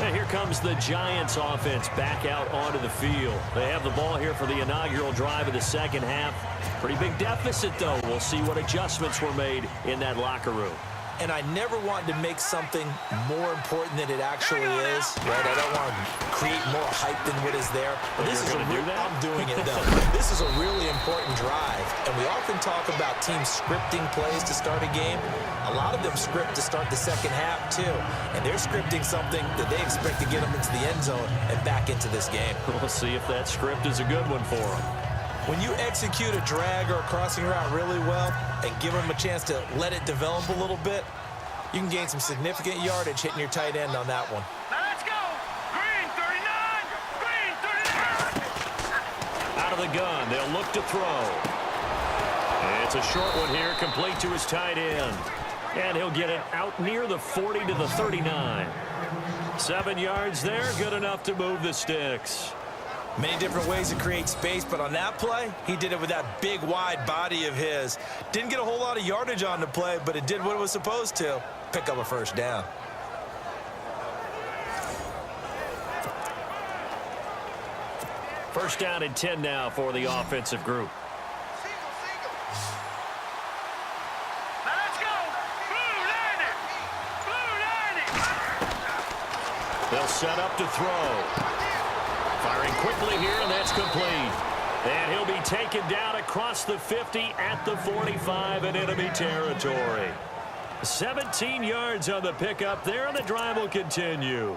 And here comes the Giants offense back out onto the field. They have the ball here for the inaugural drive of the second half. Pretty big deficit, though. We'll see what adjustments were made in that locker room. And I never wanted to make something more important than it actually is, right? I don't want to create more hype than what is there. But this is I'm doing it, though. This is a really important drive. And we often talk about teams scripting plays to start a game. A lot of them script to start the second half, too. And they're scripting something that they expect to get them into the end zone and back into this game. We'll see if that script is a good one for them. When you execute a drag or a crossing route really well and give them a chance to let it develop a little bit, you can gain some significant yardage hitting your tight end on that one. Now let's go. Green 39. Green 39. Out of the gun, they'll look to throw. And it's a short one here, complete to his tight end. And he'll get it out near the 40 to the 39. 7 yards there, good enough to move the sticks. Many different ways to create space, but on that play, he did it with that big, wide body of his. Didn't get a whole lot of yardage on the play, but it did what it was supposed to. Pick up a first down. First down and 10 now for the offensive group. Now let's go. Blue 90. Blue 90. They'll set up to throw. Firing quickly here, and that's complete. And he'll be taken down across the 50 at the 45 in enemy territory. 17 yards on the pickup there, and the drive will continue.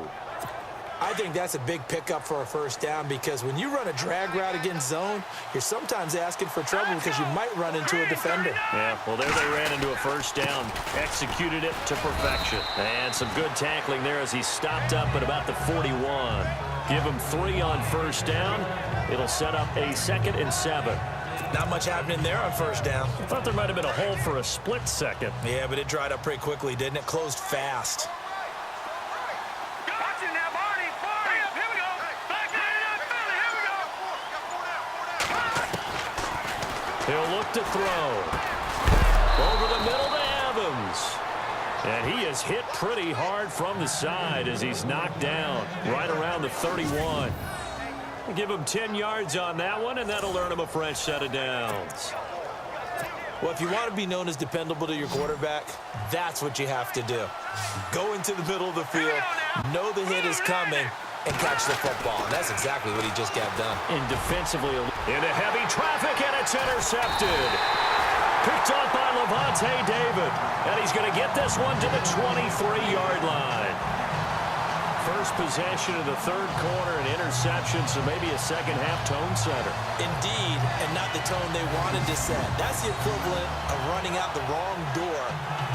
I think that's a big pickup for a first down because when you run a drag route against zone, you're sometimes asking for trouble because you might run into a defender. Yeah, well, there they ran into a first down, executed it to perfection. And some good tackling there as he stopped up at about the 41. Give him 3 on first down. It'll set up a 2nd and 7. Not much happening there on first down. I thought there might have been a hole for a split second. Yeah, but it dried up pretty quickly, didn't it? Closed fast. Watching that Barney. Here we go. Back 99 Philly. Here we go. He'll look to throw. Over the middle to Evans. And he is hit pretty hard from the side as he's knocked down right around the 31. Give him 10 yards on that one, and that'll earn him a fresh set of downs. Well, if you want to be known as dependable to your quarterback, that's what you have to do. Go into the middle of the field, know the hit is coming, and catch the football. And that's exactly what he just got done. And defensively, into heavy traffic, and it's intercepted. Picked off by Levante David. And he's going to get this one to the 23-yard line. First possession of the third quarter, an interception, so maybe a second-half tone setter. Indeed, and not the tone they wanted to set. That's the equivalent of running out the wrong door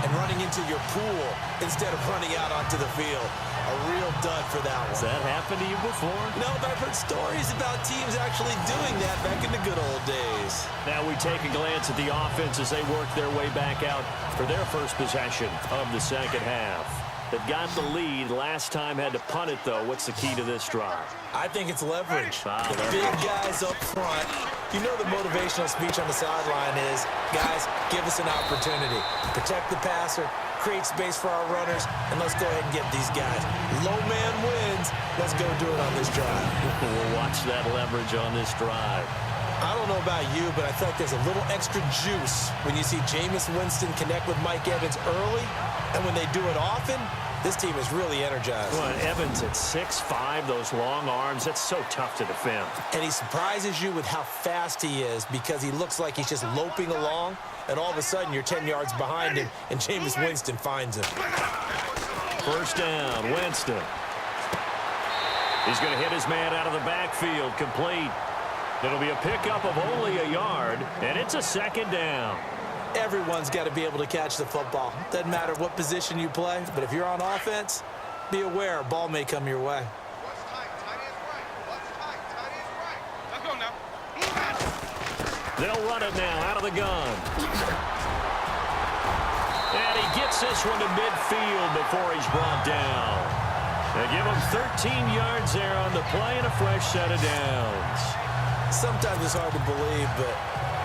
and running into your pool instead of running out onto the field. A real dud for that one. Has that happened to you before? No, but I've heard stories about teams actually doing that back in the good old days. Now we take a glance at the offense as they work their way back out for their first possession of the second half. They've got the lead. Last time had to punt it, though. What's the key to this drive? I think it's leverage. The big guys up front. You know the motivational speech on the sideline is, guys, give us an opportunity. Protect the passer, create space for our runners, and let's go ahead and get these guys. Low man wins. Let's go do it on this drive. We'll watch that leverage on this drive. I don't know about you, but I feel like there's a little extra juice when you see Jameis Winston connect with Mike Evans early, and when they do it often, This team is really energized. Well, Evans at 6'5", those long arms, that's so tough to defend. And he surprises you with how fast he is because he looks like he's just loping along, and all of a sudden you're 10 yards behind him, and Jameis Winston finds him. First down, Winston. He's going to hit his man out of the backfield, complete. It'll be a pickup of only a yard, and it's a second down. Everyone's got to be able to catch the football. Doesn't matter what position you play, but if you're on offense, be aware a ball may come your way. What's tight? Tight is right. What's tight? Tight is right. Let's go now. They'll run it now out of the gun. And he gets this one to midfield before he's brought down. They give him 13 yards there on the play and a fresh set of downs. Sometimes it's hard to believe, but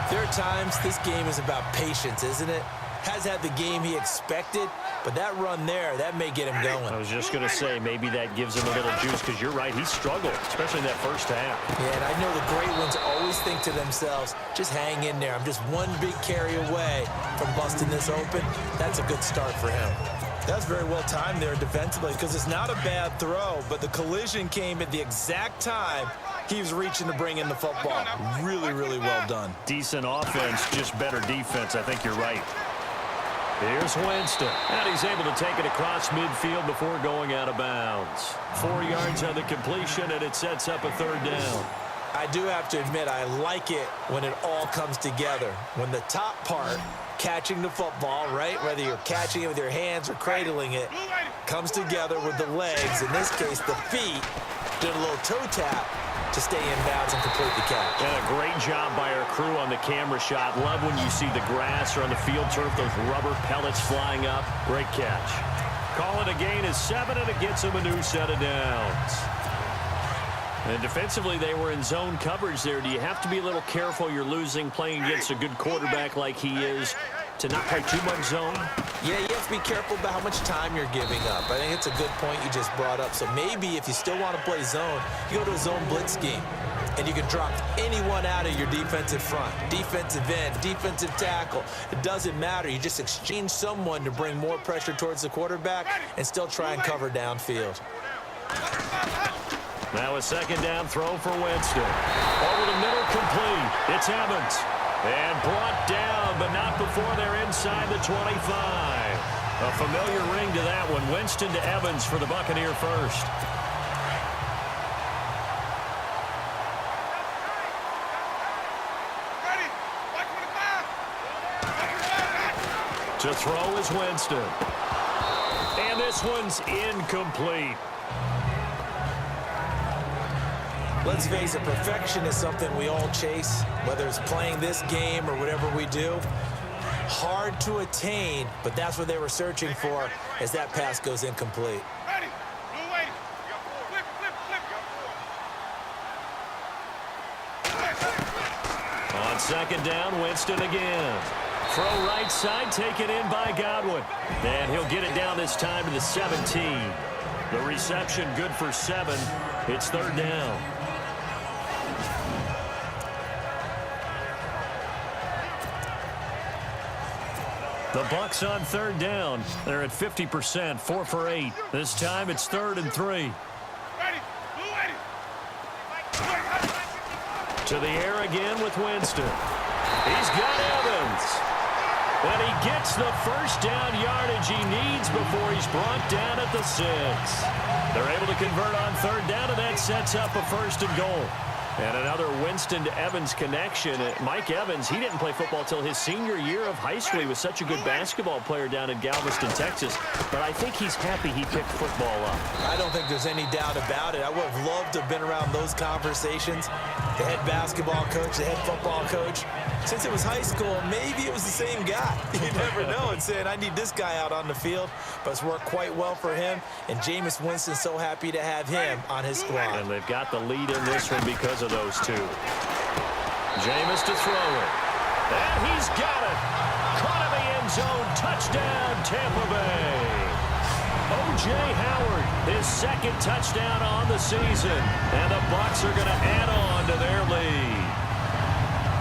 there are times this game is about patience, isn't it? Has had the game he expected, but that run there, that may get him going. I was just going to say, maybe that gives him a little juice, because you're right, he struggled, especially in that first half. Yeah, and I know the great ones always think to themselves, just hang in there. I'm just one big carry away from busting this open. That's a good start for him. That's very well timed there defensively, because it's not a bad throw, but the collision came at the exact time he was reaching to bring in the football. Really, really well done. Decent offense, just better defense. I think you're right. Here's Winston, and he's able to take it across midfield before going out of bounds. 4 yards on the completion, and it sets up a third down. I do have to admit, I like it when it all comes together. When the top part, catching the football, right, whether you're catching it with your hands or cradling it, comes together with the legs, in this case the feet, did a little toe tap to stay in bounds and complete the catch. And a great job by our crew on the camera shot. Love when you see the grass or on the field turf, those rubber pellets flying up. Great catch. Call it a gain of 7, and it gets him a new set of downs. And defensively, they were in zone coverage there. Do you have to be a little careful? You're losing, playing against a good quarterback like he is, to not play too much zone? Yeah, you have to be careful about how much time you're giving up. I think it's a good point you just brought up. So maybe if you still want to play zone, you go to a zone blitz scheme, and you can drop anyone out of your defensive front, defensive end, defensive tackle. It doesn't matter. You just exchange someone to bring more pressure towards the quarterback and still try and cover downfield. Now a second down throw for Winston. Over the middle, complete. It's Evans. And brought down, but not before they're inside the 25. A familiar ring to that one. Winston to Evans for the Buccaneer first. To throw is Winston. And this one's incomplete. Let's face it, perfection is something we all chase, whether it's playing this game or whatever we do. Hard to attain, but that's what they were searching for as that pass goes incomplete. On second down, Winston again. Throw right side, taken in by Godwin. And he'll get it down this time to the 17. The reception good for 7. It's third down. The Bucs on third down. They're at 50%, 4 for 8. This time it's 3rd and 3. To the air again with Winston. He's got Evans. And he gets the first down yardage he needs before he's brought down at the 6. They're able to convert on third down, and that sets up a 1st and goal. And another Winston to Evans connection. Mike Evans, he didn't play football until his senior year of high school. He was such a good basketball player down in Galveston, Texas. But I think he's happy he picked football up. I don't think there's any doubt about it. I would have loved to have been around those conversations. The head basketball coach, the head football coach. Since it was high school, maybe it was the same guy. You never know. And saying, I need this guy out on the field. But it's worked quite well for him. And Jameis Winston's so happy to have him on his squad. And they've got the lead in this one because of those two. Jameis to throw it. And he's got it. Caught in the end zone. Touchdown, Tampa Bay. O.J. Howard, his 2nd touchdown on the season. And the Bucs are going to add on to their lead.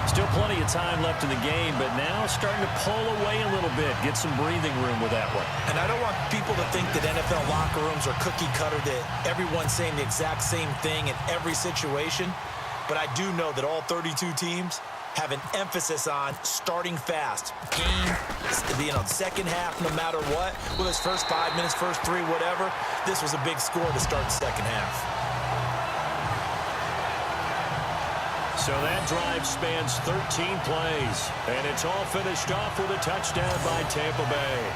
Still plenty of time left in the game, but now starting to pull away a little bit. Get some breathing room with that one. And I don't want people to think that NFL locker rooms are cookie cutter, that everyone's saying the exact same thing in every situation. But I do know that all 32 teams have an emphasis on starting fast. Game, second half, no matter what. Whether it's first 5 minutes, first 3, whatever. This was a big score to start the second half. So that drive spans 13 plays, and it's all finished off with a touchdown by Tampa Bay.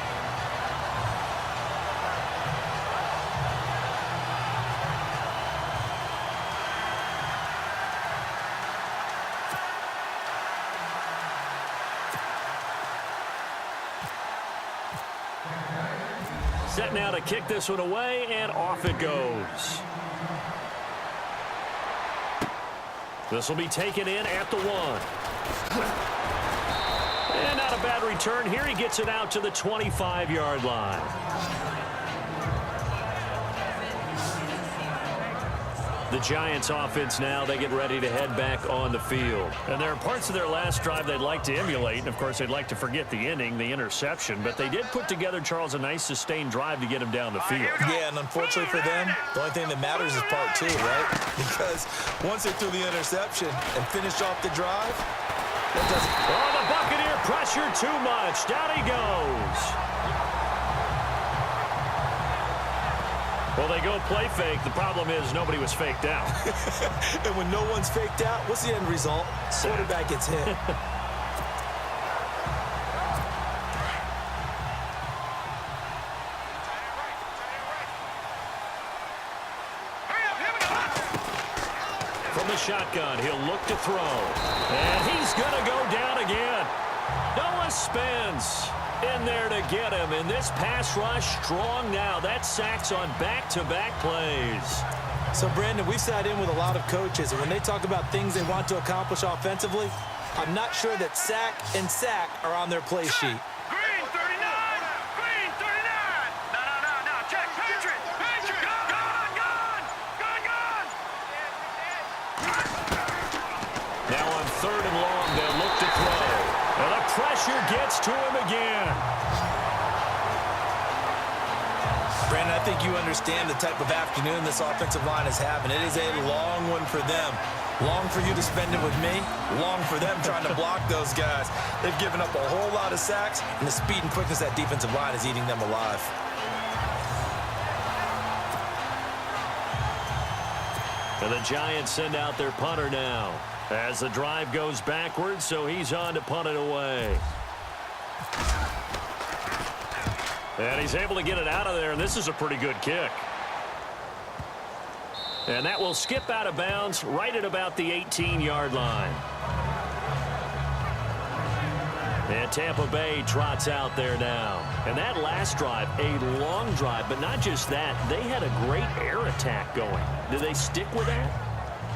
Set now to kick this one away, and off it goes. This will be taken in at the 1. And not a bad return here. He gets it out to the 25-yard line. The Giants offense now, they get ready to head back on the field. And there are parts of their last drive they'd like to emulate. And, of course, they'd like to forget the ending, the interception. But they did put together, Charles, a nice sustained drive to get him down the field. Yeah, and unfortunately for them, the only thing that matters is part 2, right? Because once they threw the interception and finished off the drive, that doesn't... Oh, the Buccaneer pressure too much. Down he goes. Well, they go play fake. The problem is nobody was faked out. And when no one's faked out, what's the end result? Quarterback gets hit. From the shotgun, he'll look to throw. And he's going to go down again. Noah spins in there to get him, and this pass rush strong now. That's sacks on back-to-back plays. So, Brandon, we've sat in with a lot of coaches, and when they talk about things they want to accomplish offensively, I'm not sure that sack and sack are on their play sheet. Green 39! Green 39! No, check, Patriot! Patriot! Gone! Now on 3rd and long, they'll look to throw. And the pressure gets to him again. Brandon, I think you understand the type of afternoon this offensive line is having. It is a long one for them. Long for you to spend it with me. Long for them trying to block those guys. They've given up a whole lot of sacks, and the speed and quickness of that defensive line is eating them alive. And the Giants send out their punter now as the drive goes backwards, so he's on to punt it away. And he's able to get it out of there, and this is a pretty good kick. And that will skip out of bounds right at about the 18-yard line. And Tampa Bay trots out there now. And that last drive, a long drive, but not just that. They had a great air attack going. Do they stick with that?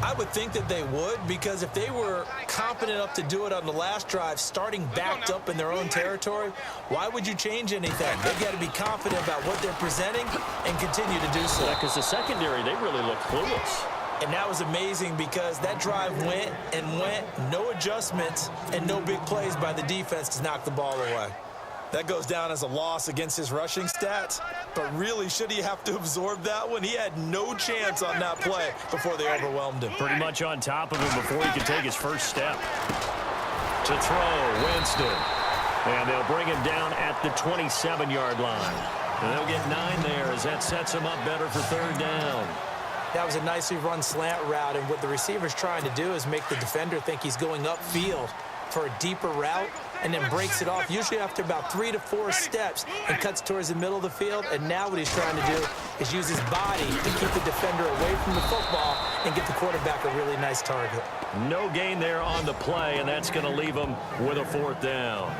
I would think that they would, because if they were confident enough to do it on the last drive, starting backed up in their own territory, why would you change anything? They've got to be confident about what they're presenting and continue to do so. Because the secondary, they really look clueless. And that was amazing because that drive went and went, no adjustments and no big plays by the defense to knock the ball away. That goes down as a loss against his rushing stats, but really, should he have to absorb that one? He had no chance on that play before they overwhelmed him. Pretty much on top of him before he could take his first step. To throw, Winston. And they'll bring him down at the 27-yard line. And they'll get 9 there as that sets him up better for 3rd down. That was a nicely run slant route, and what the receiver's trying to do is make the defender think he's going upfield for a deeper route, and then breaks it off, usually after about 3 to 4 steps, and cuts towards the middle of the field. And now what he's trying to do is use his body to keep the defender away from the football and get the quarterback a really nice target. No gain there on the play, and that's going to leave him with a 4th down.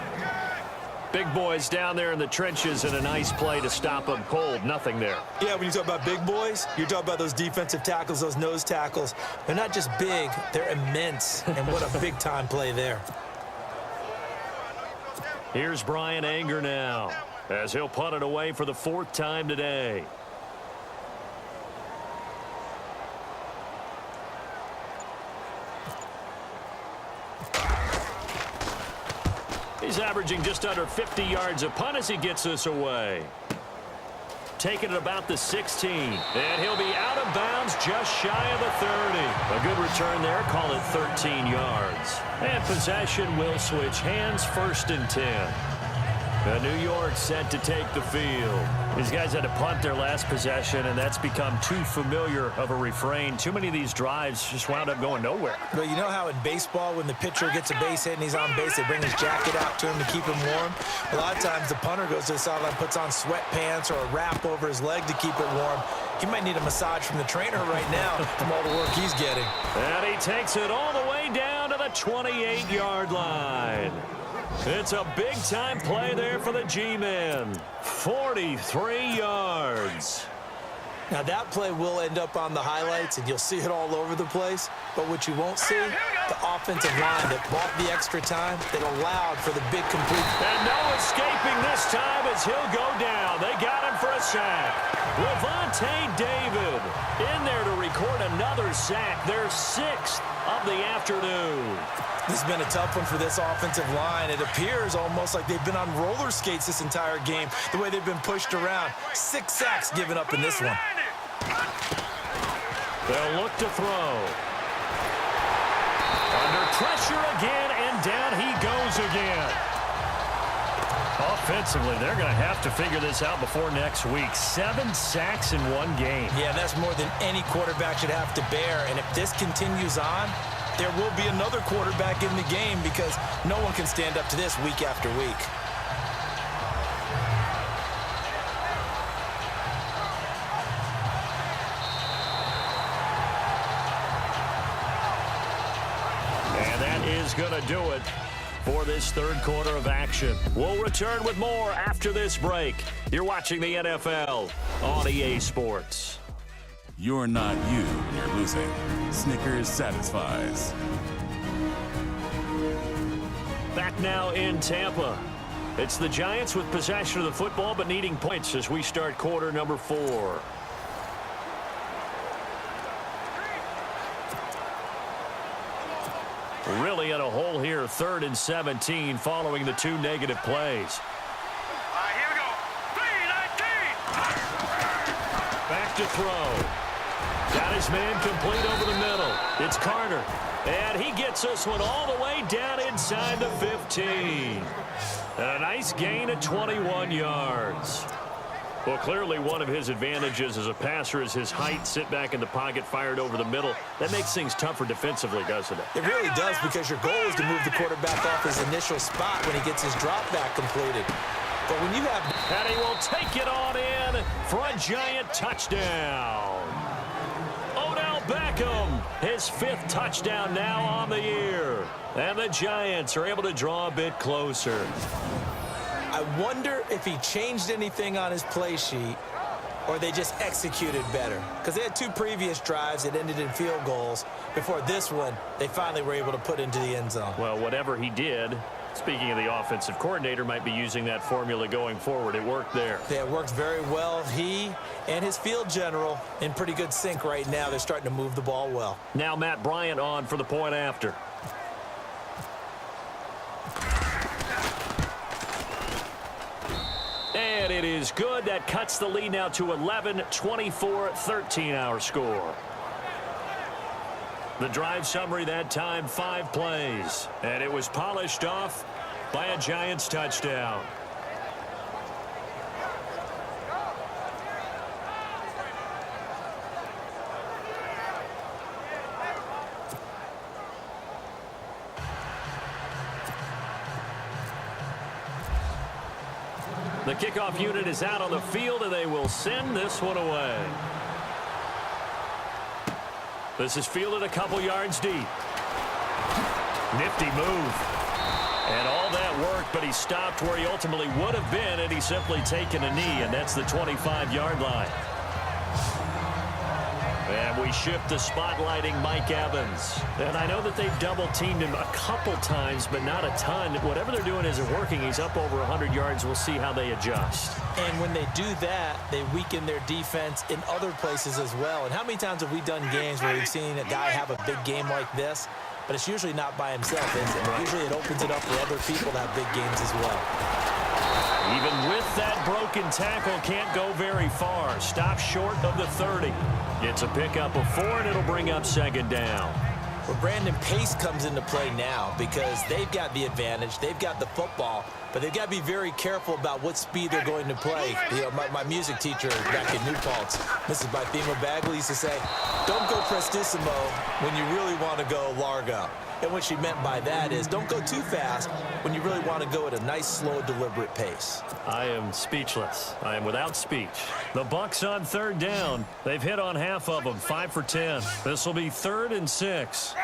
Big boys down there in the trenches, and a nice play to stop them cold. Nothing there. Yeah, when you talk about big boys, you're talking about those defensive tackles, those nose tackles. They're not just big, they're immense, and what a big-time play there. Here's Brian Anger now as he'll punt it away for the 4th time today. He's averaging just under 50 yards a punt as he gets this away. Taking it about the 16. And he'll be out of bounds just shy of the 30. A good return there. Call it 13 yards. And possession will switch hands, 1st and 10. New York set to take the field. These guys had to punt their last possession, and that's become too familiar of a refrain. Too many of these drives just wound up going nowhere. But you know how in baseball, when the pitcher gets a base hit and he's on base, they bring his jacket out to him to keep him warm? A lot of times the punter goes to the sideline, puts on sweatpants or a wrap over his leg to keep it warm. He might need a massage from the trainer right now from all the work he's getting. And he takes it all the way down to the 28-yard line. It's a big-time play there for the G-men. 43 yards. Now, that play will end up on the highlights, and you'll see it all over the place. But what you won't see, the offensive line that bought the extra time, that allowed for the big complete. And no escaping this time as he'll go down. They got him for a sack. Levante David in there to record another sack, their 6th of the afternoon. This has been a tough one for this offensive line. It appears almost like they've been on roller skates this entire game, the way they've been pushed around. 6 sacks given up in this one. They'll look to throw. Under pressure again, and down he goes again. Offensively, they're going to have to figure this out before next week. 7 sacks in one game. Yeah, that's more than any quarterback should have to bear. And if this continues on, there will be another quarterback in the game because no one can stand up to this week after week. And that is going to do it for this 3rd quarter of action. We'll return with more after this break. You're watching the NFL on EA Sports. You're not you when you're losing. Snickers satisfies. Back now in Tampa. It's the Giants with possession of the football but needing points as we start quarter number 4. Really in a hole here, 3rd and 17 following the 2 negative plays. Here we go. 3-19. Back to throw. Got his man complete over the middle. It's Carter. And he gets this one all the way down inside the 15. And a nice gain of 21 yards. Well, clearly one of his advantages as a passer is his height. Sit back in the pocket, fired over the middle. That makes things tougher defensively, doesn't it? It really does, because your goal is to move the quarterback off his initial spot when he gets his drop back completed. But when you have... And he will take it on in for a Giant touchdown. Odell Beckham, his 5th touchdown now on the year. And the Giants are able to draw a bit closer. I wonder if he changed anything on his play sheet or they just executed better. Because they had 2 previous drives that ended in field goals. Before this one, they finally were able to put into the end zone. Well, whatever he did, speaking of the offensive coordinator, might be using that formula going forward. It worked there. Yeah, it worked very well. He and his field general in pretty good sync right now. They're starting to move the ball well. Now Matt Bryant on for the point after. And it is good. That cuts the lead now to 11-24, 13 our score. The drive summary that time, 5 plays. And it was polished off by a Giants touchdown. The kickoff unit is out on the field, and they will send this one away. This is fielded a couple yards deep. Nifty move. And all that worked, but he stopped where he ultimately would have been, and he's simply taken a knee, and that's the 25-yard line. And we shift to spotlighting Mike Evans. And I know that they've double-teamed him a couple times, but not a ton. Whatever they're doing isn't working. He's up over 100 yards. We'll see how they adjust. And when they do that, they weaken their defense in other places as well. And how many times have we done games where we've seen a guy have a big game like this, but it's usually not by himself, is it? Usually it opens it up for other people to have big games as well. Even with that broken tackle, can't go very far. Stop short of the 30. It's a pickup of 4, and it'll bring up second down. Well, Brandon, pace comes into play now because they've got the advantage. They've got the football, but they've got to be very careful about what speed they're going to play. You know, my music teacher back in New Paltz, Mrs. Bythema Bagley, used to say, don't go prestissimo when you really want to go largo. And what she meant by that is don't go too fast when you really want to go at a nice, slow, deliberate pace. I am speechless. I am without speech. The Bucs on third down. They've hit on half of them, 5 for 10. This will be 3rd and 6.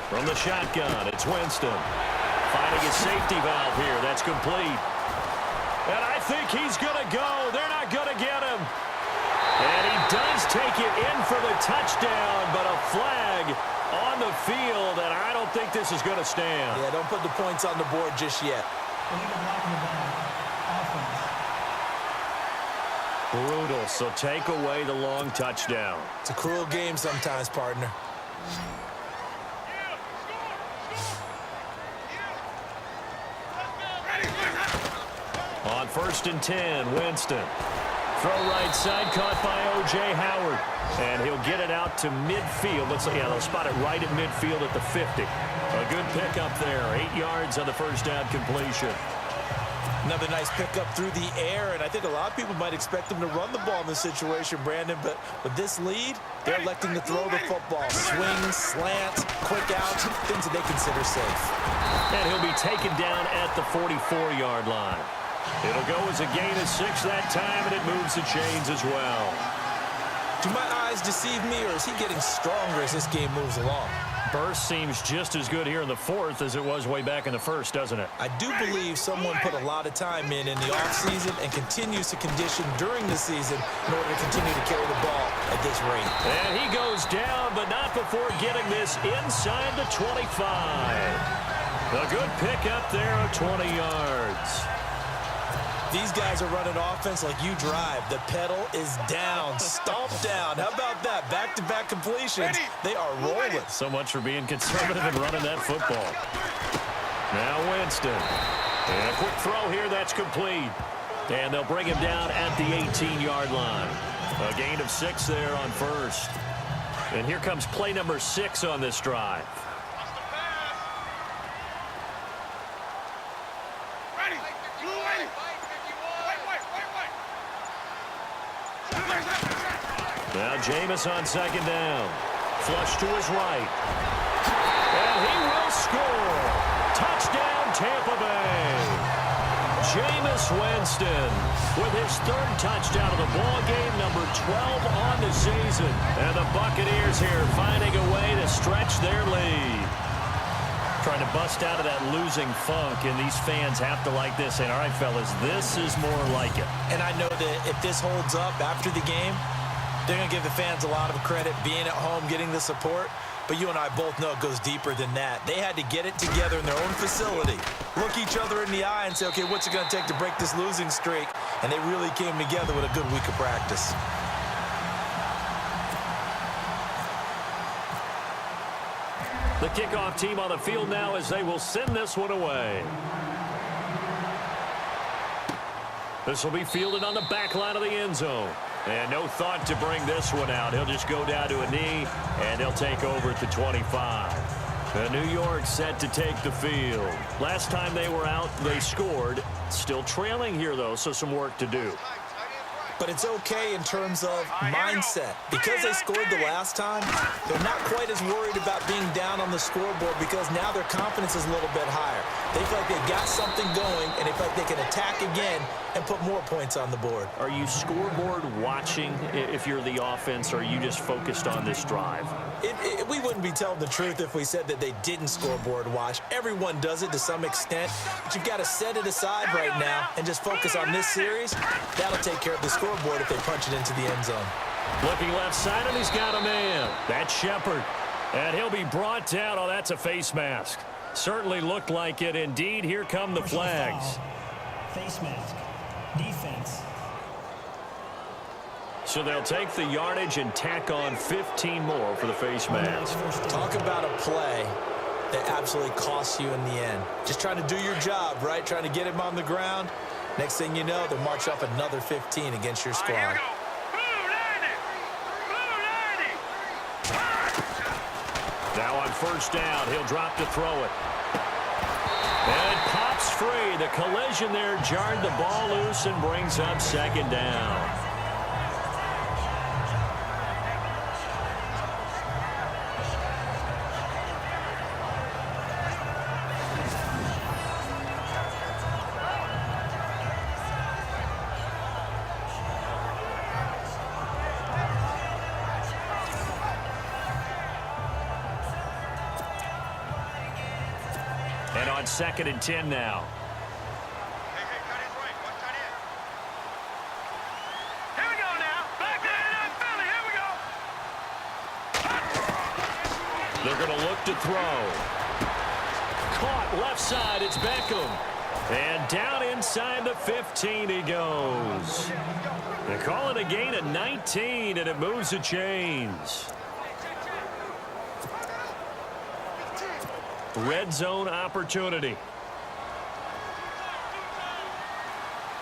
From the shotgun, it's Winston. Finding his safety valve here. That's complete. And I think he's going to go. They're not going to get him. And he does take it in for the touchdown, but a flag on the field, and I don't think this is going to stand. Yeah, don't put the points on the board just yet. Brutal, so take away the long touchdown. It's a cruel game sometimes, partner. On 1st and 10, Winston. Throw right side, caught by O.J. Howard. And he'll get it out to midfield. Looks like, yeah, they'll spot it right at midfield at the 50. A good pickup there. 8 yards on the first down completion. Another nice pickup through the air, and I think a lot of people might expect them to run the ball in this situation, Brandon, but with this lead, they're electing to throw the football. Swings, slants, quick outs, things that they consider safe. And he'll be taken down at the 44-yard line. It'll go as a gain of 6 that time, and it moves the chains as well. Do my eyes deceive me, or is he getting stronger as this game moves along? Burst seems just as good here in the 4th as it was way back in the 1st, doesn't it? I do believe someone put a lot of time in the offseason and continues to condition during the season in order to continue to carry the ball at this rate. And he goes down, but not before getting this inside the 25. A good pickup there of 20 yards. These guys are running offense like you drive. The pedal is down, stomped down. How about that? Back-to-back completions. They are rolling. So much for being conservative and running that football. Now Winston. And a quick throw here, that's complete. And they'll bring him down at the 18-yard line. A gain of 6 there on 1st. And here comes play number 6 on this drive. Now Jameis on 2nd down. Flush to his right. And he will score. Touchdown, Tampa Bay. Jameis Winston with his 3rd touchdown of the ball game, number 12 on the season. And the Buccaneers here finding a way to stretch their lead. Trying to bust out of that losing funk, and these fans have to like this. And all right, fellas, this is more like it. And I know that if this holds up after the game, they're going to give the fans a lot of credit, being at home, getting the support. But you and I both know it goes deeper than that. They had to get it together in their own facility, look each other in the eye and say, okay, what's it going to take to break this losing streak? And they really came together with a good week of practice. The kickoff team on the field now as they will send this one away. This will be fielded on the back line of the end zone. And no thought to bring this one out. He'll just go down to a knee, and they'll take over at the 25. And New York set to take the field. Last time they were out, they scored. Still trailing here, though, so some work to do. But it's okay in terms of mindset. Because they scored the last time, they're not quite as worried about being down on the scoreboard because now their confidence is a little bit higher. They feel like they've got something going, and they feel like they can attack again and put more points on the board. Are you scoreboard watching if you're the offense, or are you just focused on this drive? We wouldn't be telling the truth if we said that they didn't scoreboard watch. Everyone does it to some extent, but you've got to set it aside right now and just focus on this series. That'll take care of the scoreboard if they punch it into the end zone. Looking left side, and he's got a man. That's Shepard. And he'll be brought down. Oh, that's a face mask. Certainly looked like it. Indeed, here come the flags. Face mask. Defense. So they'll take the yardage and tack on 15 more for the face mask. Talk about a play that absolutely costs you in the end. Just trying to do your job, right? Trying to get him on the ground. Next thing you know, they'll march up another 15 against your squad. Here we go. Blue 90. Now on first down, he'll drop to throw it. And it pops free. The collision there jarred the ball loose and brings up second down. And on 2nd and 10 now. Hey, tight end's right. Watch tight end. Here we go now. Back to the NFL. Here we go. They're going to look to throw. Caught left side. It's Beckham. And down inside the 15 he goes. They call it a gain of 19, and it moves the chains. Red zone opportunity.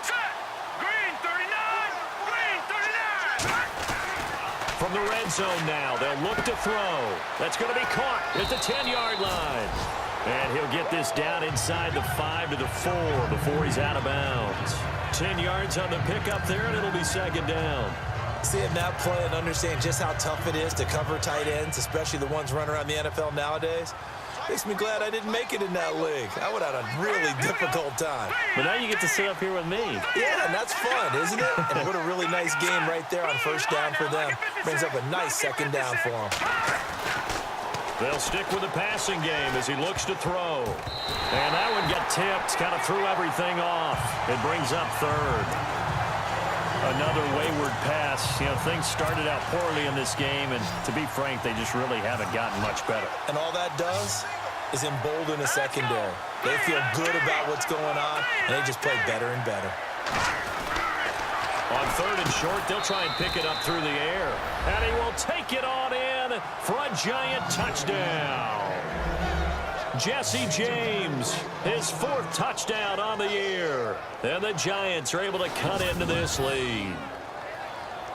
Set. Green 39. Green 39. From the red zone now, they'll look to throw. That's going to be caught at the 10-yard line. And he'll get this down inside the 5 to the 4 before he's out of bounds. 10 yards on the pickup there, and it'll be second down. Seeing that play and understand just how tough it is to cover tight ends, especially the ones running around the NFL nowadays, makes me glad I didn't make it in that league. I would have had a really difficult time. But now you get to sit up here with me. Yeah, and that's fun, isn't it? And what a really nice game right there on first down for them. Brings up a nice second down for them. They'll stick with the passing game as he looks to throw. And that one got tipped, kind of threw everything off. It brings up third. Another wayward pass. You know, things started out poorly in this game, and to be frank, they just really haven't gotten much better. And all that does is embolden a secondary. They feel good about what's going on, and they just play better and better. On 3rd and short, they'll try and pick it up through the air. And he will take it on in for a giant touchdown. Jesse James, his 4th touchdown on the year. And the Giants are able to cut into this lead.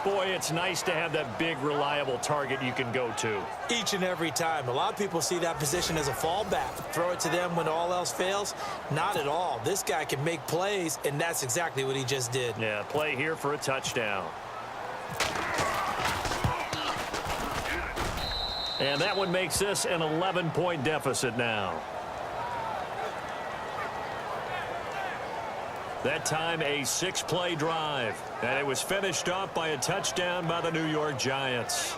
Boy, it's nice to have that big, reliable target you can go to. Each and every time. A lot of people see that position as a fallback. Throw it to them when all else fails. Not at all. This guy can make plays, and that's exactly what he just did. Yeah, play here for a touchdown. And that one makes this an 11-point deficit now. That time a 6-play drive. And it was finished off by a touchdown by the New York Giants.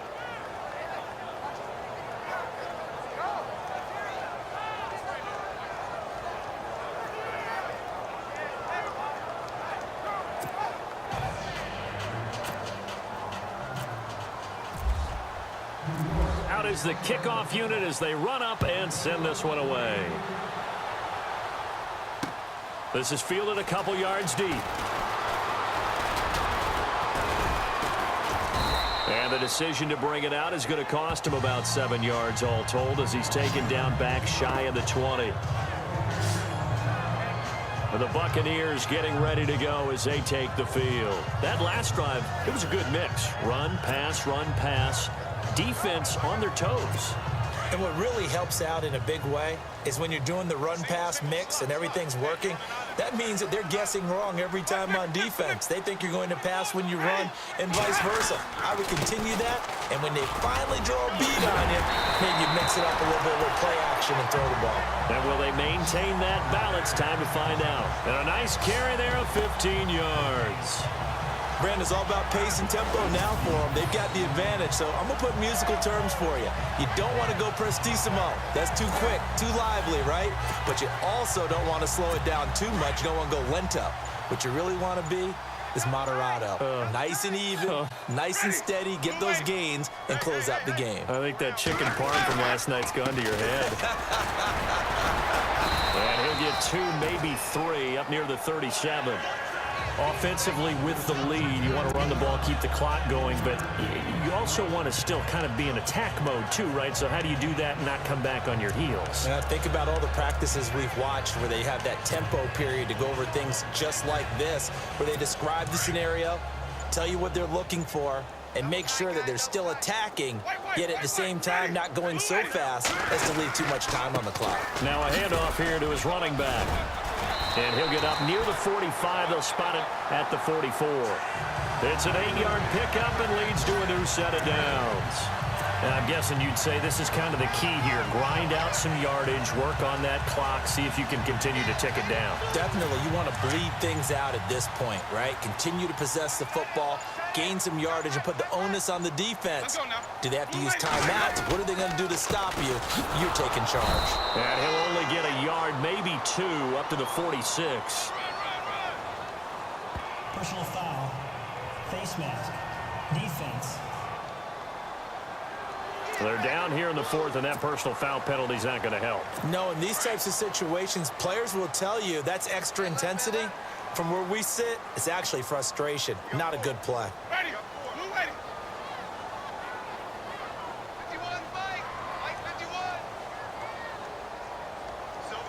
Out is the kickoff unit as they run up and send this one away. This is fielded a couple yards deep. And the decision to bring it out is going to cost him about 7 yards all told as he's taken down back shy of the 20. And the Buccaneers getting ready to go as they take the field. That last drive, it was a good mix. Run, pass, defense on their toes. And what really helps out in a big way is when you're doing the run-pass mix and everything's working, that means that they're guessing wrong every time on defense. They think you're going to pass when you run and vice versa. I would continue that, and when they finally draw a beat on you, maybe you mix it up a little bit with play action and throw the ball. And will they maintain that balance? Time to find out. And a nice carry there of 15 yards. Brandon, it's all about pace and tempo now for them. They've got the advantage, so I'm going to put musical terms for you. You don't want to go prestissimo. That's too quick, too lively, right? But you also don't want to slow it down too much. You don't want to go lento. What you really want to be is moderato. Nice and even, nice and steady, get those gains, and close out the game. I think that chicken parm from last night's gone to your head. And he'll get 2, maybe 3 up near the 37. offensively with the lead. You want to run the ball, keep the clock going, but you also want to still kind of be in attack mode too, right? So how do you do that and not come back on your heels? Think about all the practices we've watched where they have that tempo period to go over things just like this, where they describe the scenario, tell you what they're looking for, and make sure that they're still attacking, yet at the same time not going so fast as to leave too much time on the clock. Now a handoff here to his running back. And he'll get up near the 45. They'll spot it at the 44. It's an 8-yard pickup and leads to a new set of downs. And I'm guessing you'd say this is kind of the key here. Grind out some yardage, work on that clock, see if you can continue to tick it down. Definitely. You want to bleed things out at this point, right? Continue to possess the football, gain some yardage, and put the onus on the defense. Do they have to use timeouts? What are they going to do to stop you? You're taking charge. And he'll only get a yard, maybe 2, up to the 46. Personal foul. Face mask. Defense. They're down here in the 4th, and that personal foul penalty is not going to help. No, in these types of situations, players will tell you that's extra intensity. From where we sit, it's actually frustration, not a good play. Ready. Blue ready. 51, Mike. Mike 51. Silver.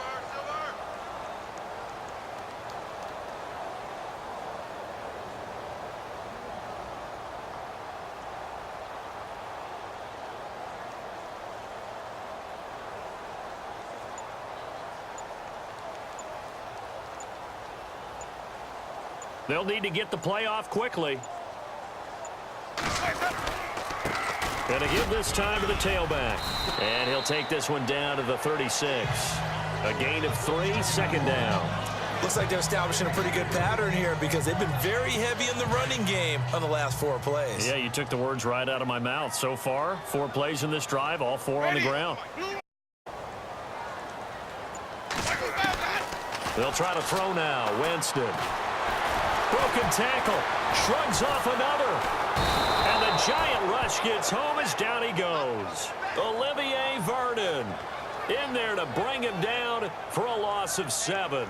They'll need to get the play off quickly. Going to give this time to the tailback. And he'll take this one down to the 36. A gain of 3, second down. Looks like they're establishing a pretty good pattern here because they've been very heavy in the running game on the last 4 plays. Yeah, you took the words right out of my mouth. So far, 4 plays in this drive, all 4 on the ground. They'll try to throw now. Winston. Broken tackle. Shrugs off another. And the giant rush gets home as down he goes. Olivier Vernon in there to bring him down for a loss of 7.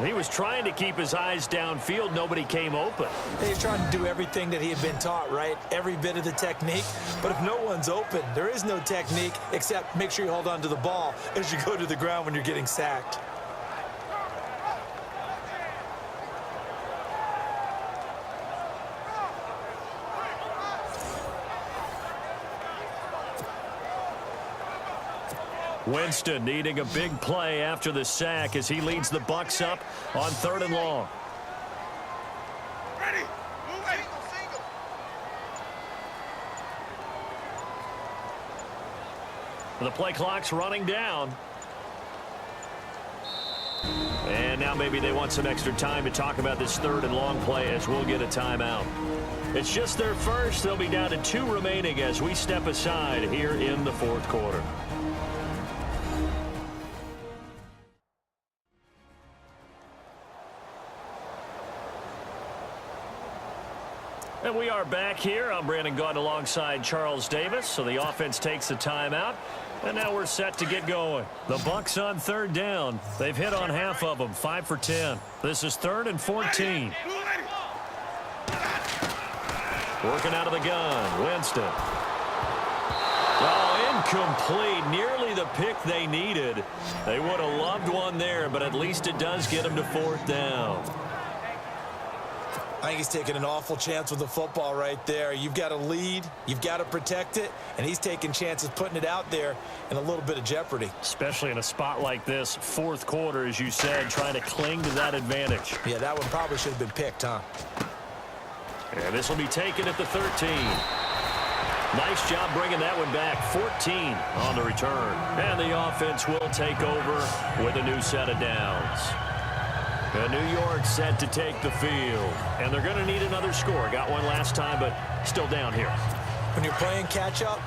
He was trying to keep his eyes downfield. Nobody came open. He's trying to do everything that he had been taught, right? Every bit of the technique. But if no one's open, there is no technique except make sure you hold on to the ball as you go to the ground when you're getting sacked. Winston needing a big play after the sack as he leads the Bucs up on 3rd and long. Ready. Move ready. Single. The play clock's running down. And now maybe they want some extra time to talk about this 3rd and long play as we'll get a timeout. It's just their first. They'll be down to 2 remaining as we step aside here in the 4th quarter. And we are back here. I'm Brandon Gaudin alongside Charles Davis. So the offense takes a timeout. And now we're set to get going. The Bucs on 3rd down. They've hit on half of them, 5 for 10. This is 3rd and 14. Working out of the gun, Winston. Oh, incomplete. Nearly the pick they needed. They would have loved one there, but at least it does get them to 4th down. I think he's taking an awful chance with the football right there. You've got to lead, you've got to protect it, and he's taking chances putting it out there in a little bit of jeopardy. Especially in a spot like this, 4th quarter, as you said, trying to cling to that advantage. Yeah, that one probably should have been picked, huh? And this will be taken at the 13. Nice job bringing that one back. 14 on the return. And the offense will take over with a new set of downs. And New York set to take the field. And they're going to need another score. Got one last time, but still down here. When you're playing catch-up,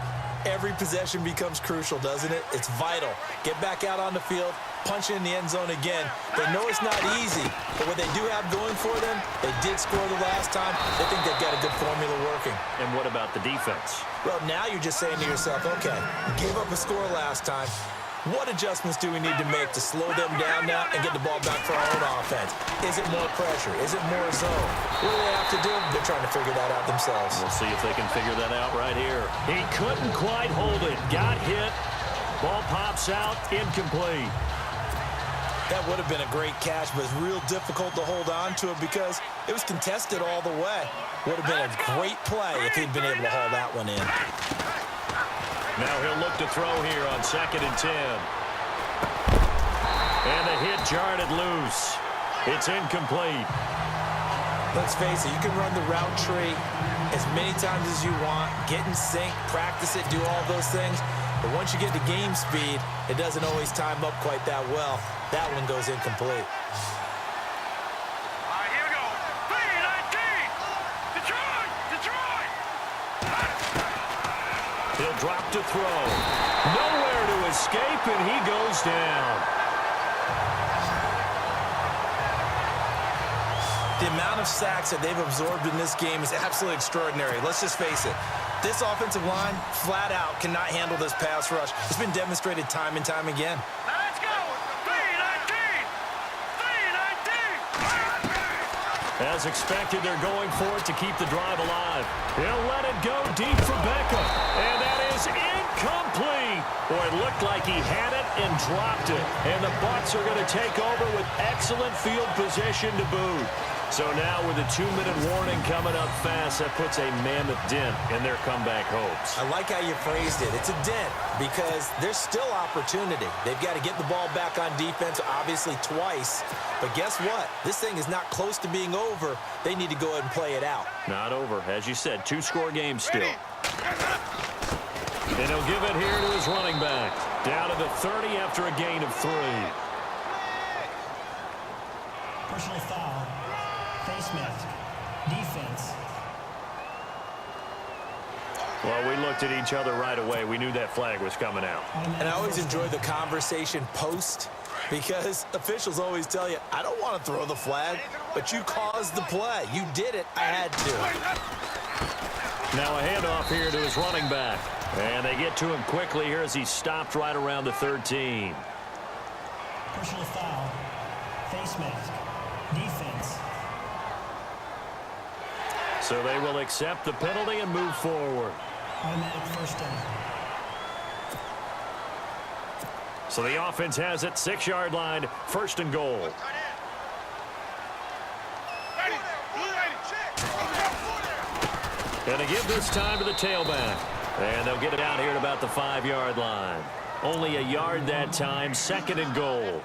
every possession becomes crucial, doesn't it? It's vital. Get back out on the field, punch in the end zone again. They know it's not easy, but what they do have going for them, they did score the last time. They think they've got a good formula working. And what about the defense? Well, now you're just saying to yourself, okay, you gave up a score last time. What adjustments do we need to make to slow them down now and get the ball back for our own offense? Is it more pressure? Is it more zone? What do they have to do? They're trying to figure that out themselves. We'll see if they can figure that out right here. He couldn't quite hold it. Got hit. Ball pops out. Incomplete. That would have been a great catch, but it's real difficult to hold on to it because it was contested all the way. Would have been a great play if he'd been able to haul that one in. Now he'll look to throw here on 2nd and 10. And the hit jarred it loose. It's incomplete. Let's face it, you can run the route tree as many times as you want, get in sync, practice it, do all those things. But once you get to game speed, it doesn't always time up quite that well. That one goes incomplete. All right, here we go. 3-19. Detroit! Detroit! He'll drop to throw. Nowhere to escape, and he goes down. The amount of sacks that they've absorbed in this game is absolutely extraordinary. Let's just face it. This offensive line, flat out, cannot handle this pass rush. It's been demonstrated time and time again. Now let's go. 3-19. 3-19. As expected, they're going for it to keep the drive alive. He'll let it go deep for Beckham. And that is incomplete. Boy, it looked like he had it and dropped it. And the Bucs are going to take over with excellent field position to boot. So now with a 2-minute warning coming up fast, that puts a mammoth dent in their comeback hopes. I like how you phrased it. It's a dent because there's still opportunity. They've got to get the ball back on defense, obviously twice. But guess what? This thing is not close to being over. They need to go ahead and play it out. Not over. As you said, 2-score game still. And he'll give it here to his running back. Down to the 30 after a gain of 3. Personal foul. Face mask. Defense. Well, we looked at each other right away. We knew that flag was coming out. And I always enjoy the conversation post because officials always tell you, I don't want to throw the flag, but you caused the play. You did it. I had to. Now a handoff here to his running back. And they get to him quickly here as he stopped right around the 13. Personal foul. Face mask. Defense. So they will accept the penalty and move forward. Automatic first down. So the offense has it, 6-yard line, 1st and goal. And they give this time to the tailback. And they'll get it out here at about the 5-yard line. Only a yard that time, 2nd and goal.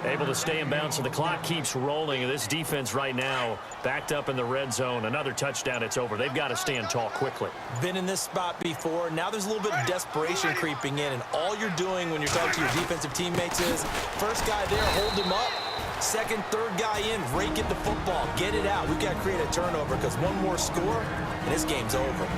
Able to stay in bounds, so the clock keeps rolling. And this defense right now backed up in the red zone. Another touchdown, it's over. They've got to stand tall quickly. Been in this spot before. Now there's a little bit of desperation creeping in. And all you're doing when you're talking to your defensive teammates is, first guy there, hold him up. Second, third guy in, rake at the football. Get it out. We've got to create a turnover because one more score, and this game's over.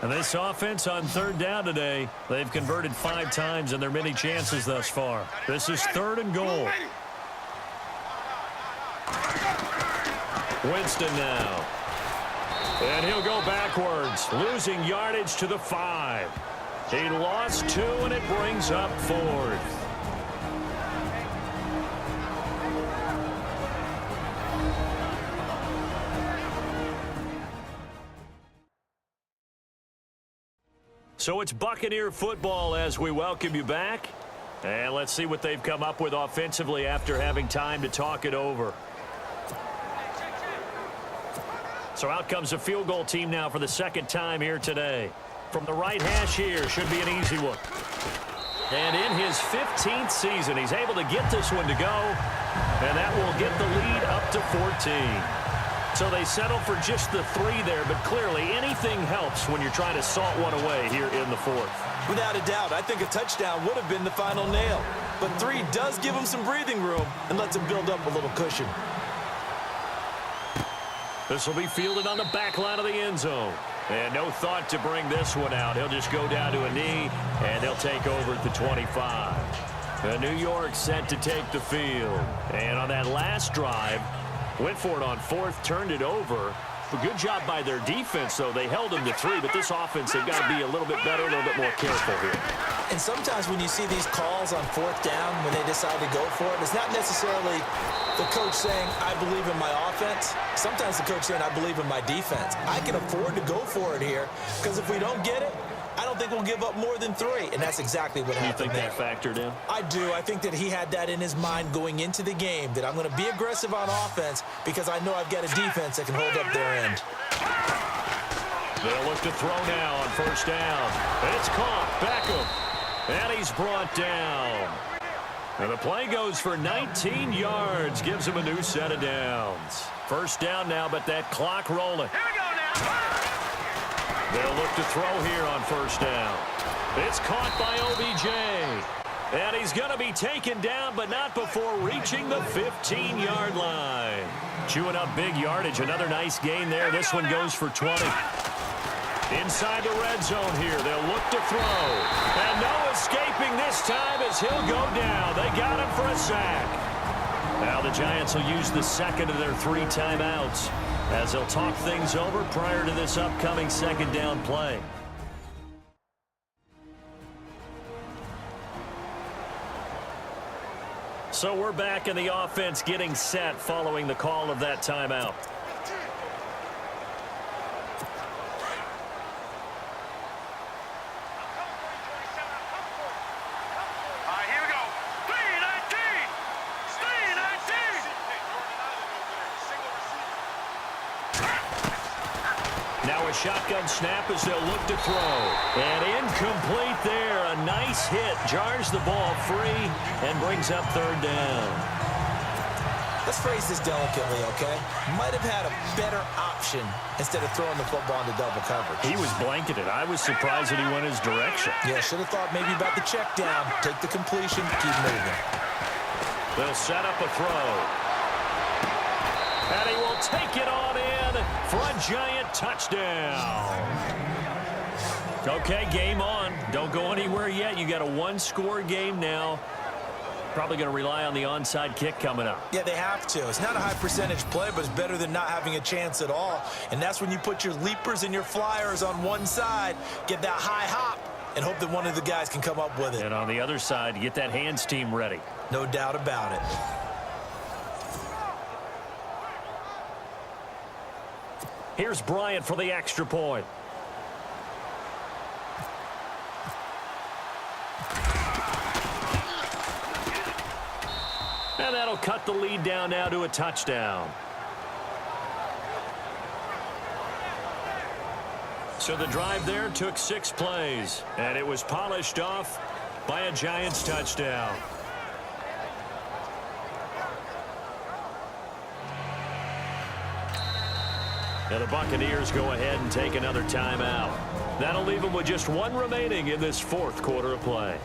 And this offense on 3rd down today, they've converted 5 times in their many chances thus far. This is 3rd and goal. Winston now. And he'll go backwards, losing yardage to the 5. He lost 2, and it brings up 4th. So it's Buccaneer football as we welcome you back. And let's see what they've come up with offensively after having time to talk it over. So out comes a field goal team now for the 2nd time here today. From the right hash here, should be an easy one. And in his 15th season, he's able to get this one to go. And that will get the lead up to 14. So they settle for just the 3 there, but clearly anything helps when you're trying to salt one away here in the 4th. Without a doubt, I think a touchdown would have been the final nail. But 3 does give him some breathing room and lets him build up a little cushion. This will be fielded on the back line of the end zone. And no thought to bring this one out. He'll just go down to a knee, and they'll take over at the 25. The New York set to take the field. And on that last drive, went for it on fourth, turned it over. A good job by their defense, though. They held them to 3, but this offense, they've got to be a little bit better, a little bit more careful here. And sometimes when you see these calls on fourth down, when they decide to go for it, it's not necessarily the coach saying, I believe in my offense. Sometimes the coach saying, I believe in my defense. I can afford to go for it here, because if we don't get it, I don't think we'll give up more than 3. And that's exactly what happened there. You think that factored in? I do. I think that he had that in his mind going into the game, that I'm going to be aggressive on offense because I know I've got a defense that can hold up their end. They'll look to throw now on first down. It's caught. Beckham. And he's brought down. And the play goes for 19 yards. Gives him a new set of downs. First down now, but that clock rolling. Here we go now. They'll look to throw here on first down. It's caught by OBJ. And he's going to be taken down, but not before reaching the 15-yard line. Chewing up big yardage. Another nice gain there. This one goes for 20. Inside the red zone here. They'll look to throw. And no escaping this time as he'll go down. They got him for a sack. Now the Giants will use the second of their 3 timeouts as they'll talk things over prior to this upcoming second down play. So we're back in the offense getting set following the call of that timeout. All right, here we go. 3-19. 3-19. Now a shotgun snap as they'll look to throw. And incomplete there. A nice hit. Jars the ball free and brings up third down. Let's phrase this delicately, okay? Might have had a better option instead of throwing the football into double coverage. He was blanketed. I was surprised that he went his direction. Yeah, should have thought maybe about the check down. Take the completion, keep moving. They'll set up a throw. And he will take it on in for a Giant touchdown. Okay, game on. Don't go anywhere yet. You got a 1-score game now. Probably going to rely on the onside kick coming up. Yeah, they have to. It's not a high percentage play, but it's better than not having a chance at all. And that's when you put your leapers and your flyers on one side, get that high hop, and hope that one of the guys can come up with it. And on the other side, get that hands team ready. No doubt about it. Here's Bryant for the extra point. And that'll cut the lead down now to a touchdown. So the drive there took 6 plays, and it was polished off by a Giants touchdown. Now the Buccaneers go ahead and take another timeout. That'll leave them with just 1 remaining in this 4th quarter of play.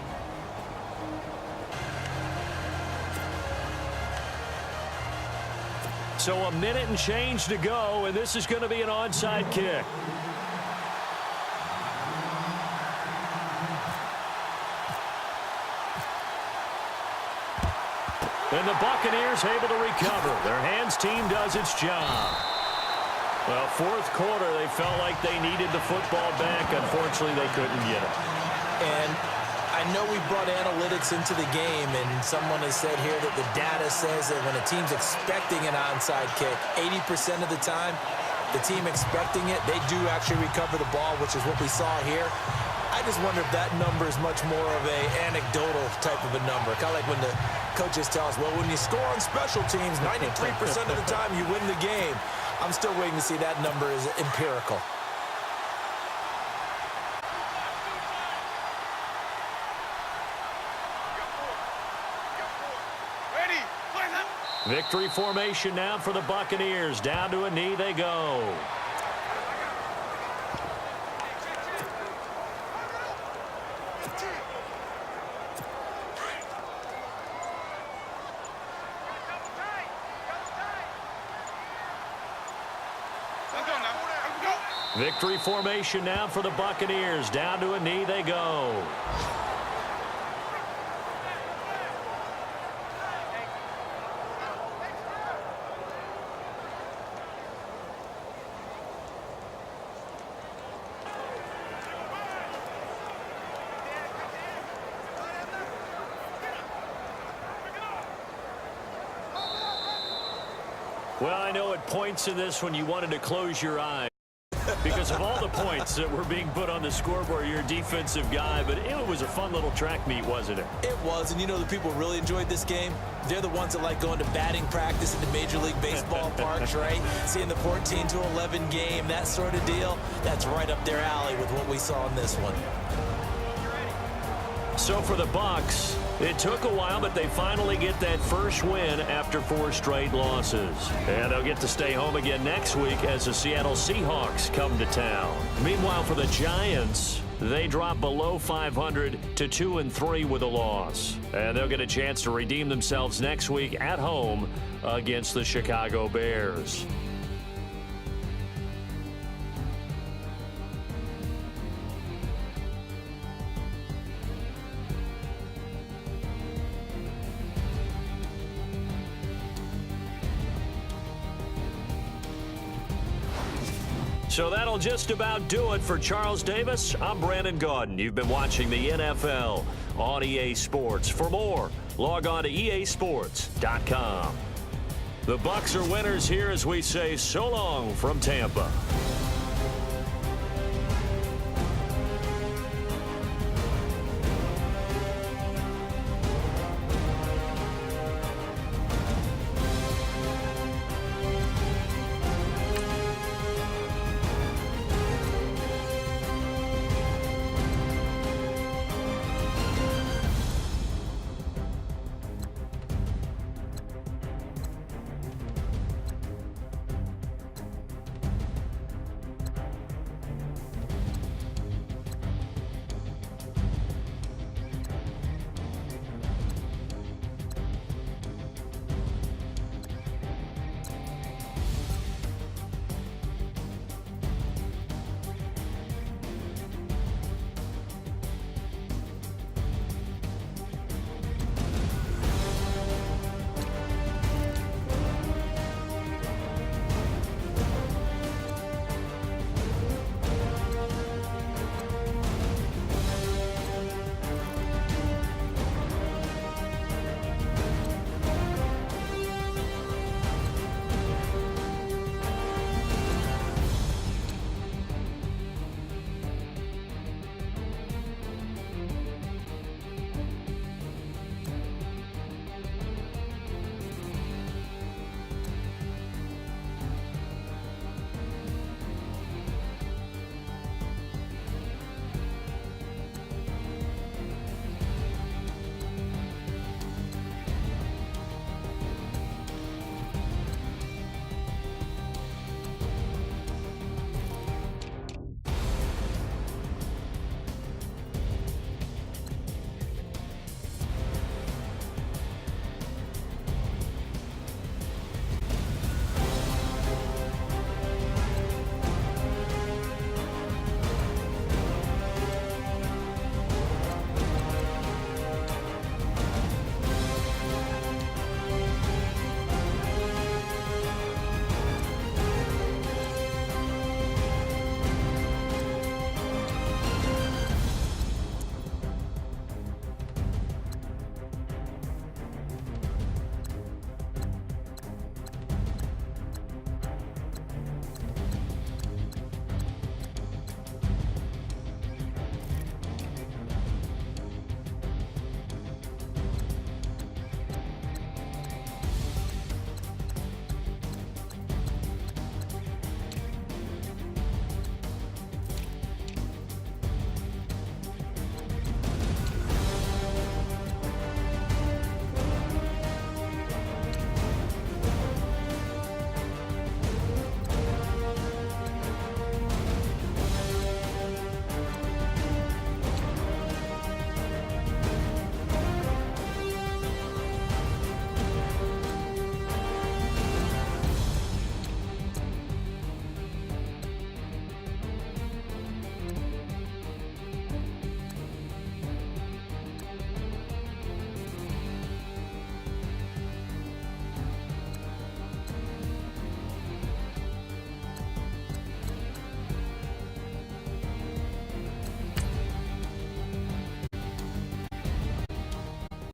So a minute and change to go, and this is going to be an onside kick. And the Buccaneers able to recover. Their hands team does its job. Well, 4th quarter, they felt like they needed the football back. Unfortunately, they couldn't get it. And I know we brought analytics into the game, and someone has said here that the data says that when a team's expecting an onside kick, 80% of the time, the team expecting it, they do actually recover the ball, which is what we saw here. I just wonder if that number is much more of a anecdotal type of a number. Kind of like when the coaches tell us, well, when you score on special teams, 93% of the time you win the game. I'm still waiting to see that number is empirical. Victory formation now for the Buccaneers. Down to a knee they go. Victory formation now for the Buccaneers. Down to a knee they go. Well, I know at points in this when you wanted to close your eyes because of all the points that were being put on the scoreboard. You're a defensive guy, but it was a fun little track meet, wasn't it? It was, and you know the people really enjoyed this game? They're the ones that like going to batting practice in the Major League Baseball parks, right? Seeing the 14-11 game, that sort of deal, that's right up their alley with what we saw in this one. So for the Bucs, it took a while, but they finally get that first win after 4 straight losses. And they'll get to stay home again next week as the Seattle Seahawks come to town. Meanwhile, for the Giants, they drop below 500 to 2-3 with a loss. And they'll get a chance to redeem themselves next week at home against the Chicago Bears. So that'll just about do it for Charles Davis. I'm Brandon Gaudin. You've been watching the NFL on EA Sports. For more, log on to easports.com. The Bucs are winners here as we say so long from Tampa.